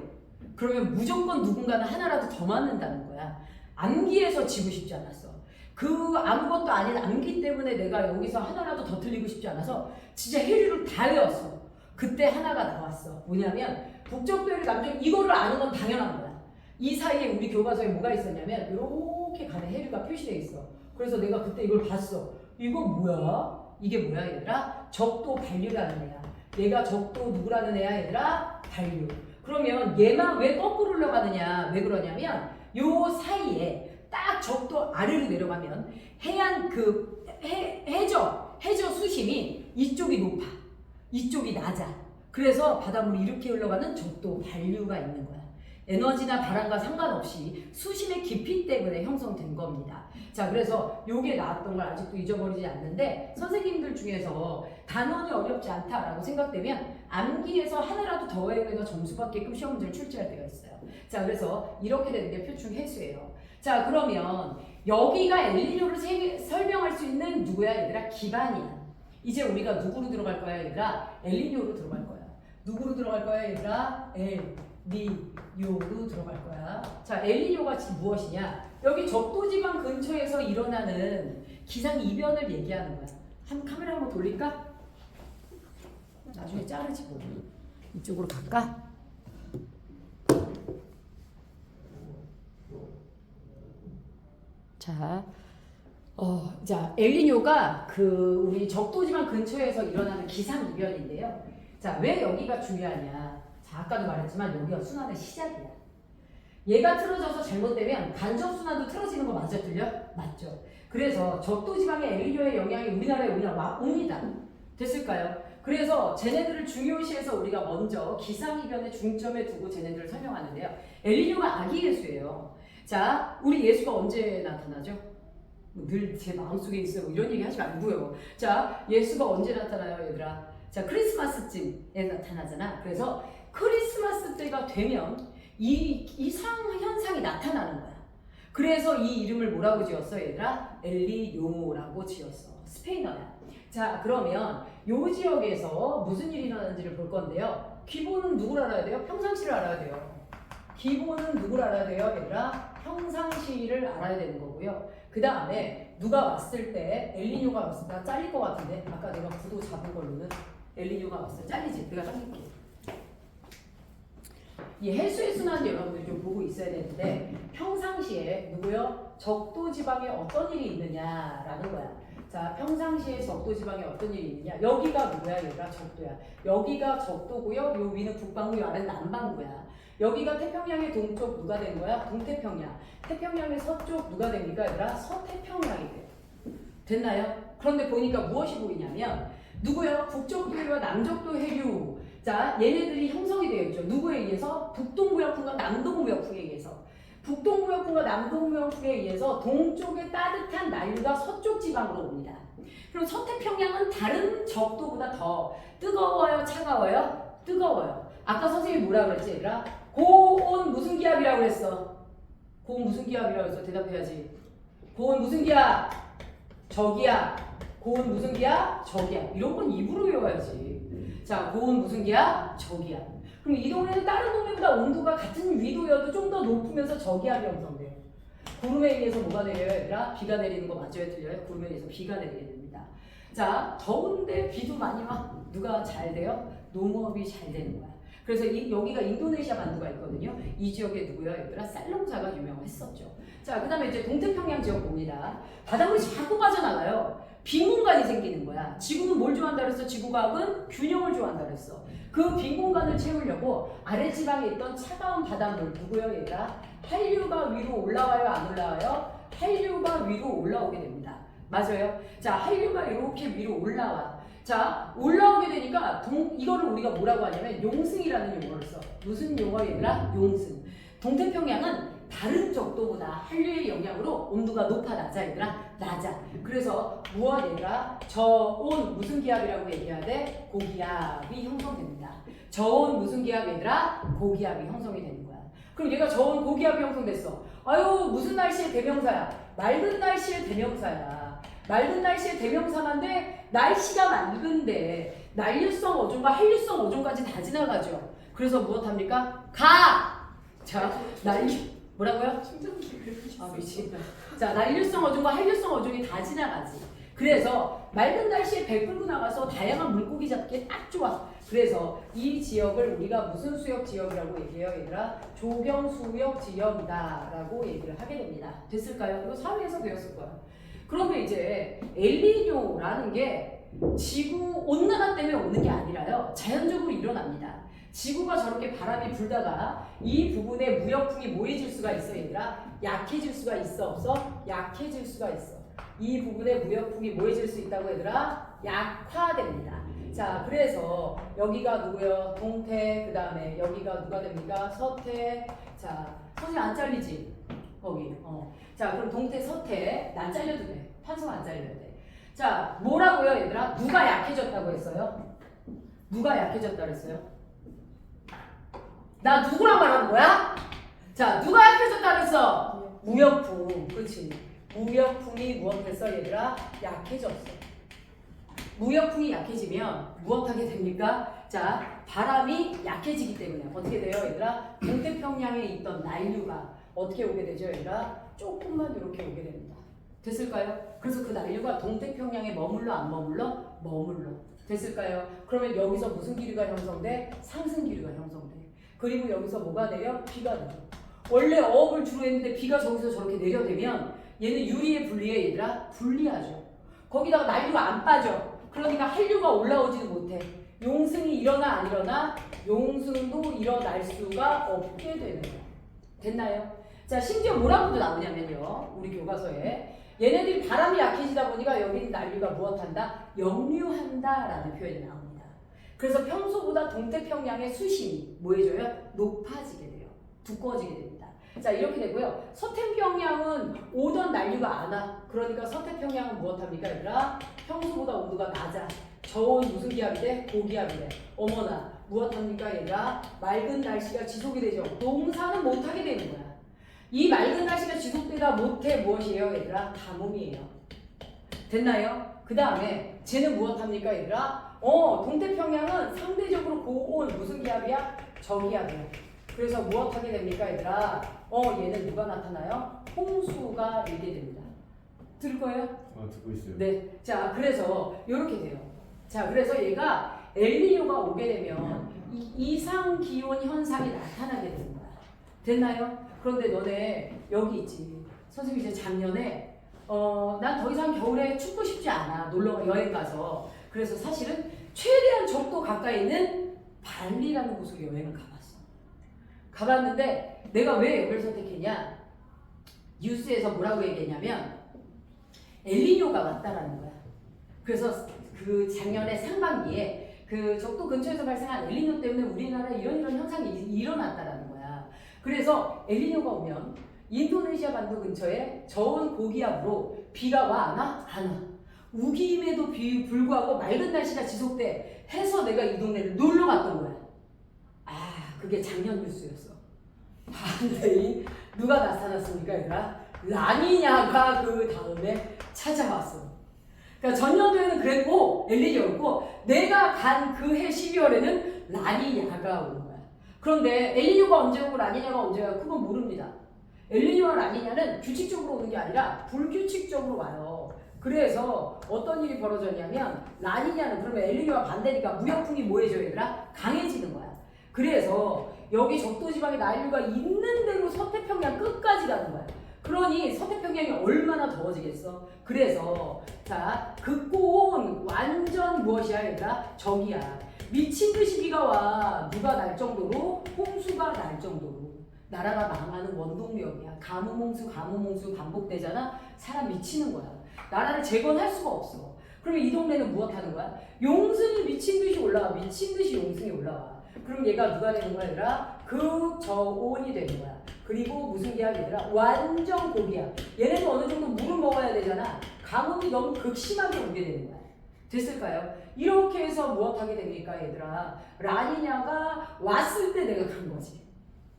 그러면 무조건 누군가는 하나라도 더 맞는다는 거야. 암기해서 지고 싶지 않았어. 그 아무것도 아닌 암기 때문에 내가 여기서 하나라도 더 틀리고 싶지 않아서 진짜 해류를 다 외웠어. 그때 하나가 나왔어. 뭐냐면 북쪽도 해류 남쪽 이거를 아는 건 당연한 거야. 이 사이에 우리 교과서에 뭐가 있었냐면 이렇게 가는 해류가 표시되어 있어. 그래서 내가 그때 이걸 봤어. 이거 뭐야? 이게 뭐야 얘들아? 적도 반류라는 애야. 얘가 적도 누구라는 애야 얘들아? 반류. 그러면 얘만 왜 거꾸로 흘러가느냐? 왜 그러냐면 요 사이에 딱 적도 아래로 내려가면 해안 그 해저 수심이 이쪽이 높아. 이쪽이 낮아. 그래서 바닷물이 이렇게 흘러가는 적도 반류가 있는 거야. 에너지나 바람과 상관없이 수심의 깊이 때문에 형성된 겁니다. 자, 그래서 요게 나왔던 걸 아직도 잊어버리지 않는데 선생님들 중에서 단원이 어렵지 않다라고 생각되면 암기해서 하나라도 더 외우면 점수 받게끔 시험 문제를 출제할 때가 있어요. 자, 그래서 이렇게 되는 게 표충 해수예요. 자, 그러면 여기가 엘니뇨를 설명할 수 있는 누구야 얘들아? 기반이야. 이제 우리가 누구로 들어갈 거야 얘들아? 엘니뇨로 들어갈 거야. 누구로 들어갈 거야 얘들아? 엘니뇨로 들어갈 거야. 자, 엘니뇨가 지금 무엇이냐? 여기 적도지방 근처에서 일어나는 기상이변을 얘기하는 거야. 카메라 한번 돌릴까? 나중에 자르지 뭐. 이쪽으로 갈까? 자, 자, 엘니뇨가 그 우리 적도지방 근처에서 일어나는 기상이변인데요. 자, 왜 여기가 중요하냐? 자, 아까도 말했지만 여기가 순환의 시작이야. 얘가 틀어져서 잘못되면 간접순환도 틀어지는 거 맞아 틀려? 맞죠. 그래서 적도지방의 엘니뇨의 영향이 우리나라에 옵니다. 됐을까요? 그래서 쟤네들을 중요시해서 우리가 먼저 기상이변의 중점에 두고 쟤네들을 설명하는데요. 엘니뇨가 아기 예수예요. 자, 우리 예수가 언제 나타나죠? 늘 제 마음속에 있어요. 이런 얘기 하지 말고요. 자, 예수가 언제 나타나요, 얘들아? 자, 크리스마스쯤에 나타나잖아. 그래서 크리스마스 때가 되면 이 이상 현상이 나타나는 거야. 그래서 이 이름을 뭐라고 지었어, 얘들아? 엘니뇨라고 지었어. 스페인어야. 자, 그러면 요 지역에서 무슨 일이 일어나는지를 볼 건데요. 기본은 누구를 알아야 돼요? 평상시를 알아야 돼요. 기본은 누구를 알아야 돼요, 얘들아? 평상시를 알아야 되는 거고요. 그 다음에 누가 왔을 때 엘니뇨가 왔을 때 잘릴 것 같은데 아까 내가 구도 잡은 걸로는 엘니뇨가 왔을 때 잘리지? 내가 잘릴게. 이 해수의 순환 여러분들이 좀 보고 있어야 되는데 평상시에 누구요? 적도지방에 어떤 일이 있느냐라는 거야. 자, 평상시에 적도지방에 어떤 일이 있느냐? 여기가 누구야? 얘가 적도야. 여기가 적도고요. 요 위는 북반구, 요 아래는 남반구야. 여기가 태평양의 동쪽 누가 되는 거야? 동태평양. 태평양의 서쪽 누가 됩니까? 얘들아? 서태평양이 돼. 됐나요? 그런데 보니까 무엇이 보이냐면 누구요? 북쪽도 해류와 남쪽도 해류. 자, 얘네들이 형성이 되어 있죠. 누구에 의해서? 북동부역풍과 남동부역풍에 의해서. 북동부역풍과 남동부역풍에 의해서 동쪽의 따뜻한 난류가 서쪽 지방으로 옵니다. 그럼 서태평양은 다른 적도보다 더 뜨거워요? 차가워요? 뜨거워요. 아까 선생님이 뭐라 그랬지 얘들아? 고온 무슨 기압이라고 그랬어? 고온 무슨 기압이라고 했어? 대답해야지. 고온 무슨 기압? 저기압. 고온 무슨 기압? 저기압. 이런 건 입으로 외워야지. 자, 고온 무슨 기압? 저기압. 그럼 이 동네는 다른 동네보다 온도가 같은 위도여도 좀 더 높으면서 저기압이 형성돼요. 구름에 의해서 뭐가 내려요? 얘들아? 비가 내리는 거 맞아요? 틀려요? 구름에 의해서 비가 내리게 됩니다. 자, 더운데 비도 많이 와. 누가 잘 돼요? 농업이 잘 되는 거야. 그래서 여기가 인도네시아 반도가 있거든요. 이 지역에 누구요? 얘들아? 쌀농사가 유명했었죠. 자, 그 다음에 이제 동태평양 지역 봅니다. 바닷물이 자꾸 빠져나가요. 빈 공간이 생기는 거야. 지구는 뭘 좋아한다 그랬어? 지구과학은 균형을 좋아한다 그랬어. 그 빈 공간을 채우려고 아랫지방에 있던 차가운 바닷물, 누구요? 얘들아? 한류가 위로 올라와요? 안 올라와요? 한류가 위로 올라오게 됩니다. 맞아요? 자, 한류가 이렇게 위로 올라와. 자, 올라오게 되니까 이거를 우리가 뭐라고 하냐면 용승이라는 용어를 써. 무슨 용어 얘들아? 용승. 동태평양은 다른 적도보다 한류의 영향으로 온도가 높아 낮아 얘들아? 낮아. 그래서 무엇 얘들아? 저온 무슨 기압이라고 얘기해야 돼? 고기압이 형성됩니다. 저온 무슨 기압 얘들아? 고기압이 형성이 되는 거야. 그럼 얘가 저온 고기압이 형성됐어. 아유 무슨 날씨의 대명사야? 맑은 날씨의 대명사야. 맑은 날씨의 대명사만데 날씨가 맑은데 난류성 오존과 한류성 오존까지 다 지나가죠. 그래서 무엇합니까? 가! 자, 뭐라고요? 아 미치겠다. 자, 난류성 어종과 한류성 어종이 다 지나가지. 그래서 맑은 날씨에 배 끌고 나가서 다양한 물고기 잡기에 딱 좋아. 그래서 이 지역을 우리가 무슨 수역 지역이라고 얘기해요, 얘들아? 조경수역 지역이다 라고 얘기를 하게 됩니다. 됐을까요? 이거 사회에서 배웠을 거야. 그러면 이제 엘니뇨라는 게 지구 온난화 때문에 오는 게 아니라요, 자연적으로 일어납니다. 지구가 저렇게 바람이 불다가 이 부분에 무역풍이 모여질 수가 있어 얘들아? 약해질 수가 있어 없어? 약해질 수가 있어. 이 부분에 무역풍이 모여질 수 있다고 얘들아? 약화됩니다. 자, 그래서 여기가 누구요? 동태, 그 다음에 여기가 누가 됩니까? 서태. 자, 선생님 안 잘리지? 거기. 자, 그럼 동태, 서태 난 잘려도 돼. 판성 안 잘려도 돼. 자, 뭐라고요 얘들아? 누가 약해졌다고 했어요? 누가 약해졌다고 했어요? 나 누구랑 말하는 거야? 자, 누가 약해졌다 그랬어? 무역풍. 그렇지. 무역풍이 무엇했어 얘들아? 약해졌어. 무역풍이 약해지면 무엇하게 됩니까? 자, 바람이 약해지기 때문에 어떻게 돼요 얘들아? 동태평양에 있던 난류가 어떻게 오게 되죠 얘들아? 조금만 이렇게 오게 됩니다. 됐을까요? 그래서 그 난류가 동태평양에 머물러 안 머물러? 머물러. 됐을까요? 그러면 여기서 무슨 기류가 형성돼? 상승 기류가 형성돼. 그리고 여기서 뭐가 내려? 비가 내려. 원래 어업을 주로 했는데 비가 저기서 저렇게 내려대면 얘는 유리에 불리해 얘들아? 불리하죠. 거기다가 난류가 안 빠져. 그러니까 한류가 올라오지도 못해. 용승이 일어나 안 일어나? 용승도 일어날 수가 없게 되는 거야. 됐나요? 자, 심지어 뭐라고도 나오냐면요, 우리 교과서에 얘네들이 바람이 약해지다 보니까 여기는 난류가 무엇한다? 역류한다 라는 표현이 나옵니다. 그래서 평소보다 동태평양의 수심이 뭐해져요? 높아지게 돼요. 두꺼워지게 됩니다. 자, 이렇게 되고요. 서태평양은 오던 난류가 안 와. 그러니까 서태평양은 무엇합니까 얘들아? 평소보다 온도가 낮아. 저온 무슨 기압이 돼? 고기압이 돼. 어머나 무엇합니까 얘들아? 맑은 날씨가 지속이 되죠. 농사는 못하게 되는 거야. 이 맑은 날씨가 지속되다 못해 무엇이에요 얘들아? 가뭄이에요. 됐나요? 그 다음에 쟤는 무엇합니까 얘들아? 동태평양은 상대적으로 고온 무슨 기압이야? 저기압이야. 그래서 무엇하게 됩니까 얘들아? 얘는 누가 나타나요? 홍수가 일게 됩니다. 들을 거예요? 듣고 있어요. 네. 자, 그래서 이렇게 돼요. 자, 그래서 얘가 엘니뇨가 오게 되면 이상 기온 현상이 나타나게 되는 거야. 됐나요? 그런데 너네 여기 있지. 선생님 이제 작년에 난 더 이상 겨울에 춥고 싶지 않아. 놀러 여행 가서. 그래서 사실은 최대한 적도 가까이 있는 발리라는 곳으로 여행을 가봤어. 가봤는데 내가 왜 여기를 선택했냐? 뉴스에서 뭐라고 얘기했냐면 엘니뇨가 왔다라는 거야. 그래서 그 작년에 상반기에 그 적도 근처에서 발생한 엘니뇨 때문에 우리나라에 이런 현상이 일어났다라는 거야. 그래서 엘니뇨가 오면 인도네시아 반도 근처에 저온 고기압으로 비가 와 안 와? 안 와. 우기임에도 불구하고 맑은 날씨가 지속돼 해서 내가 이 동네를 놀러 갔던 거야. 그게 작년 뉴스였어. 반대인 누가 나타났습니까 얘들아? 라니냐가 그 다음에 찾아왔어. 그러니까 전년도에는 그랬고 엘니뇨였고 내가 간 그 해 12월에는 라니냐가 온 거야. 그런데 엘니뇨가 언제 오고 라니냐가 언제 와요? 그건 모릅니다. 엘니뇨와 라니냐는 규칙적으로 오는 게 아니라 불규칙적으로 와요. 그래서 어떤 일이 벌어졌냐면 라니냐는 그러면 엘니뇨와 반대니까 무역풍이 뭐해져요 얘들아? 강해지는 거야. 그래서 여기 적도지방에 난류가 있는 대로 서태평양 끝까지 가는 거야. 그러니 서태평양이 얼마나 더워지겠어? 그래서 자 극고온 완전 무엇이야 얘들아? 적이야. 미친 듯이 비가 와. 누가 날 정도로? 홍수가 날 정도로. 나라가 망하는 원동력이야. 가뭄홍수 반복되잖아. 사람 미치는 거야. 나라를 재건할 수가 없어. 그러면 이 동네는 무엇 하는 거야? 용승이 미친 듯이 올라와. 미친 듯이 용승이 올라와. 그럼 얘가 누가 되는 거야 얘들아? 극저온이 되는 거야. 그리고 무슨 기압 얘들아? 완전 고기압. 얘네도 어느 정도 물을 먹어야 되잖아. 가뭄이 너무 극심하게 오게 되는 거야. 됐을까요? 이렇게 해서 무엇하게 됩니까 얘들아? 라니냐가 왔을 때 내가 간 거지.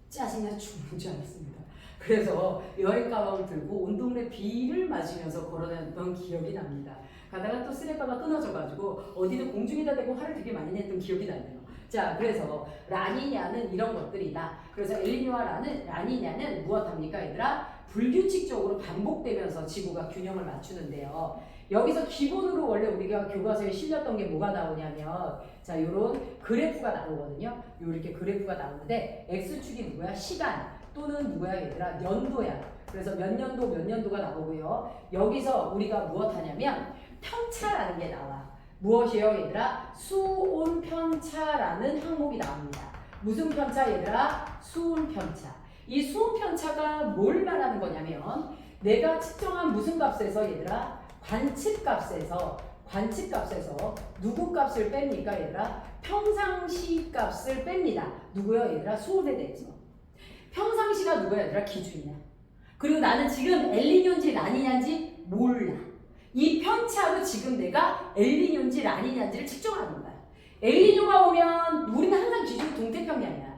짜증나 죽는 줄 알았습니다. 그래서 여행 가방을 들고 온 동네 비를 맞으면서 걸어다녔던 기억이 납니다. 가다가 또 쓰레빠가 끊어져가지고 어디든 공중에다 대고 화를 되게 많이 냈던 기억이 나네요. 자, 그래서 라니냐는 이런 것들이다. 그래서 엘니뇨와 라니냐는 무엇합니까 얘들아? 불규칙적으로 반복되면서 지구가 균형을 맞추는데요. 여기서 기본으로 원래 우리가 교과서에 실렸던 게 뭐가 나오냐면 자, 요런 그래프가 나오거든요. 요렇게 그래프가 나오는데 X축이 누구야? 시간 또는 누구야 얘들아? 연도야. 그래서 몇 년도가 나오고요. 여기서 우리가 무엇 하냐면 편차라는 게 나와. 무엇이에요 얘들아? 수온 편차라는 항목이 나옵니다. 무슨 편차 얘들아? 수온 편차. 이 수온 편차가 뭘 말하는 거냐면 내가 측정한 무슨 값에서 얘들아? 관측값에서 누구 값을 뺍니까 얘들아? 평상시 값을 뺍니다. 누구요 얘들아? 수온에 대해서. 평상시가 누구야 얘들아? 기준이야. 그리고 나는 지금 엘니뇨인지 라니냐인지 몰라. 이 편차로 지금 내가 엘니뇨인지 라니냐인지를 측정하는 거야. 엘니뇨가 오면 우리는 항상 기준이 동태평양이야.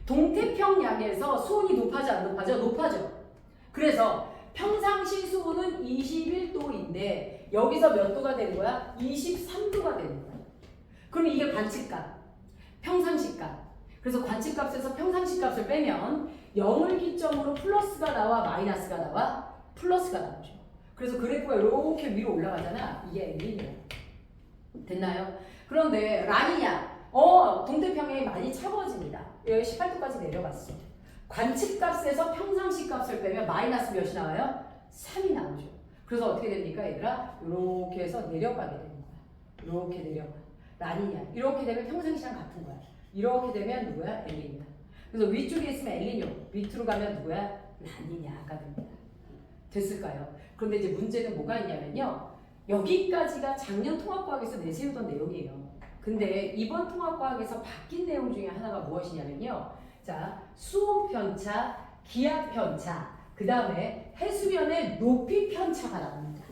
동태평양에서 수온이 높아져 안 높아져? 높아져. 그래서 평상시 수온은 21도인데 여기서 몇 도가 되는 거야? 23도가 되는 거야. 그럼 이게 관측값, 평상시값. 그래서 관측값에서 평상시값을 빼면 0을 기점으로 플러스가 나와 마이너스가 나와? 플러스가 나오죠. 그래서 그래프가 이렇게 위로 올라가잖아. 이게 엘니뇨야. 됐나요? 그런데 라니냐, 동태평양이 많이 차가워집니다. 여기 18도까지 내려갔어. 관측값에서 평상시값을 빼면 마이너스 몇이 나와요? 3이 나오죠. 그래서 어떻게 됩니까 얘들아? 이렇게 해서 내려가게 되는 거야. 이렇게 내려가. 라니냐. 이렇게 되면 평상시랑 같은 거야. 이렇게 되면 누구야? 엘니뇨. 그래서 위쪽에 있으면 엘니뇨, 밑으로 가면 누구야? 라니냐가 됩니다. 됐을까요? 그런데 이제 문제는 뭐가 있냐면요. 여기까지가 작년 통합과학에서 내세우던 내용이에요. 근데 이번 통합과학에서 바뀐 내용 중에 하나가 무엇이냐면요. 자, 수온 편차, 기압 편차, 그 다음에 해수면의 높이 편차가 나옵니다.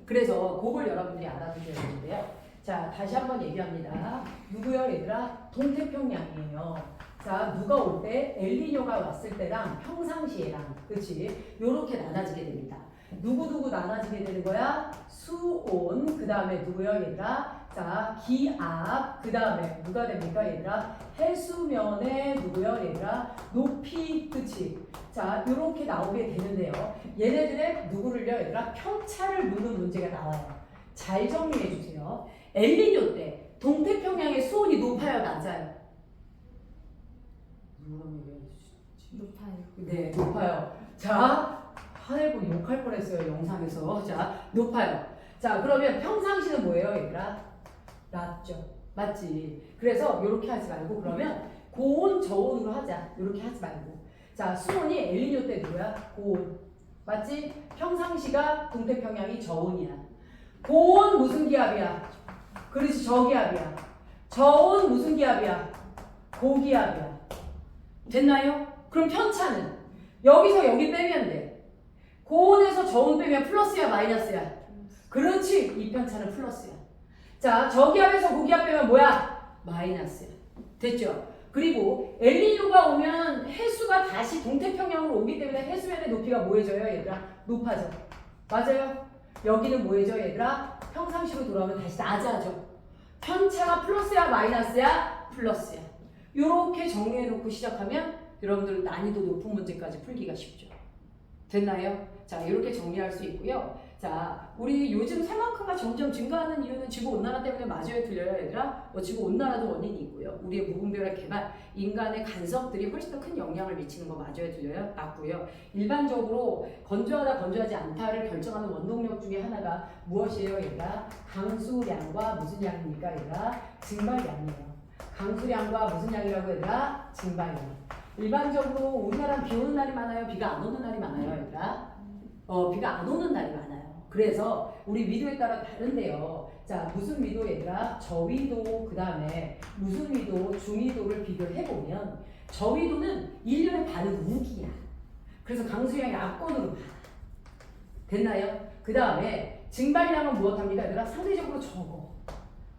그래서 그걸 여러분들이 알아두셔야 되는데요. 자, 다시 한번 얘기합니다. 누구요, 얘들아? 동태평양이에요. 자, 누가 올 때? 엘니뇨가 왔을 때랑 평상시에랑, 그치? 요렇게 나눠지게 됩니다. 누구 나눠지게 되는 거야? 수온, 그 다음에 누구요, 얘들아? 자, 기압, 그 다음에 누가 됩니까, 얘들아? 해수면의 누구요, 얘들아? 높이, 그치? 자, 요렇게 나오게 되는데요. 얘네들의 누구를요, 얘들아? 편차를 묻는 문제가 나와요. 잘 정리해 주세요. 엘니뇨 때 동태평양의 수온이 높아요, 낮아요? 높아요. 네, 높아요. 자, 화내고 욕할 뻔했어요, 영상에서. 자, 높아요. 자, 그러면 평상시는 뭐예요, 얘들아? 낮죠. 맞지? 그래서 이렇게 하지 말고 그러면 고온, 저온으로 하자. 이렇게 하지 말고. 자, 수온이 엘니뇨 때 누구야? 고온. 맞지? 평상시가 동태평양이 저온이야. 고온 무슨 기압이야? 그렇지, 저기압이야. 저온 무슨 기압이야? 고기압이야. 됐나요? 그럼 편차는 여기서 여기 빼면 돼. 고온에서 저온 빼면 플러스야 마이너스야? 그렇지, 이 편차는 플러스야. 자, 저기압에서 고기압 빼면 뭐야? 마이너스야. 됐죠? 그리고 엘니뇨가 오면 해수가 다시 동태평양으로 오기 때문에 해수면의 높이가 뭐해져요, 얘들아? 높아져. 맞아요? 여기는 뭐해져, 얘들아? 평상시로 돌아오면 다시 낮아져. 편차가 플러스야 마이너스야? 플러스야. 이렇게 정리해 놓고 시작하면 여러분들 난이도 높은 문제까지 풀기가 쉽죠. 됐나요? 자, 이렇게 정리할 수 있고요. 자, 우리 요즘 사막화가 점점 증가하는 이유는 지구온난화 때문에 맞아요, 틀려요, 얘들아? 지구온난화도 원인이 있고요. 우리의 무분별한 개발, 인간의 간섭들이 훨씬 더 큰 영향을 미치는 거 맞아요, 틀려요? 맞고요. 일반적으로 건조하다, 건조하지 않다를 결정하는 원동력 중에 하나가 무엇이에요, 얘들아? 강수량과 무슨 양입니까, 얘들아? 증발량이에요. 강수량과 무슨 양이라고, 얘들아? 증발량. 일반적으로 우리나라는 비 오는 날이 많아요? 비가 안 오는 날이 많아요, 얘들아? 비가 안 오는 날이 많아요. 그래서 우리 위도에 따라 다른데요. 자, 무슨 위도 얘들아? 저위도, 그 다음에 무슨 위도, 중위도를 비교를 해보면 저위도는 1년에 반은 우기야. 그래서 강수량이 압권으로 많아. 됐나요? 그 다음에 증발량은 무엇합니까, 얘들아? 상대적으로 적어.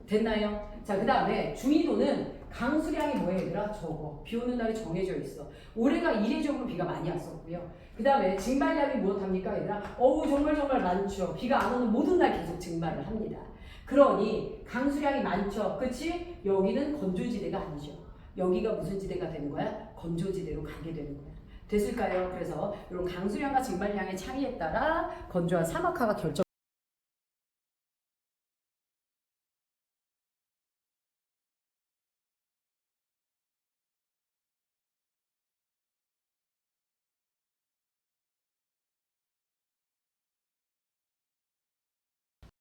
됐나요? 자, 그 다음에 중위도는 강수량이 뭐예요, 얘들아? 적어. 비 오는 날이 정해져 있어. 올해가 이례적으로 비가 많이 왔었고요. 그 다음에 증발량이 무엇합니까, 얘들아? 정말 많죠. 비가 안 오는 모든 날 계속 증발을 합니다. 그러니 강수량이 많죠. 그치? 여기는 건조지대가 아니죠. 여기가 무슨 지대가 되는 거야? 건조지대로 가게 되는 거야. 됐을까요? 그래서 이런 강수량과 증발량의 차이에 따라 건조한 사막화가 결정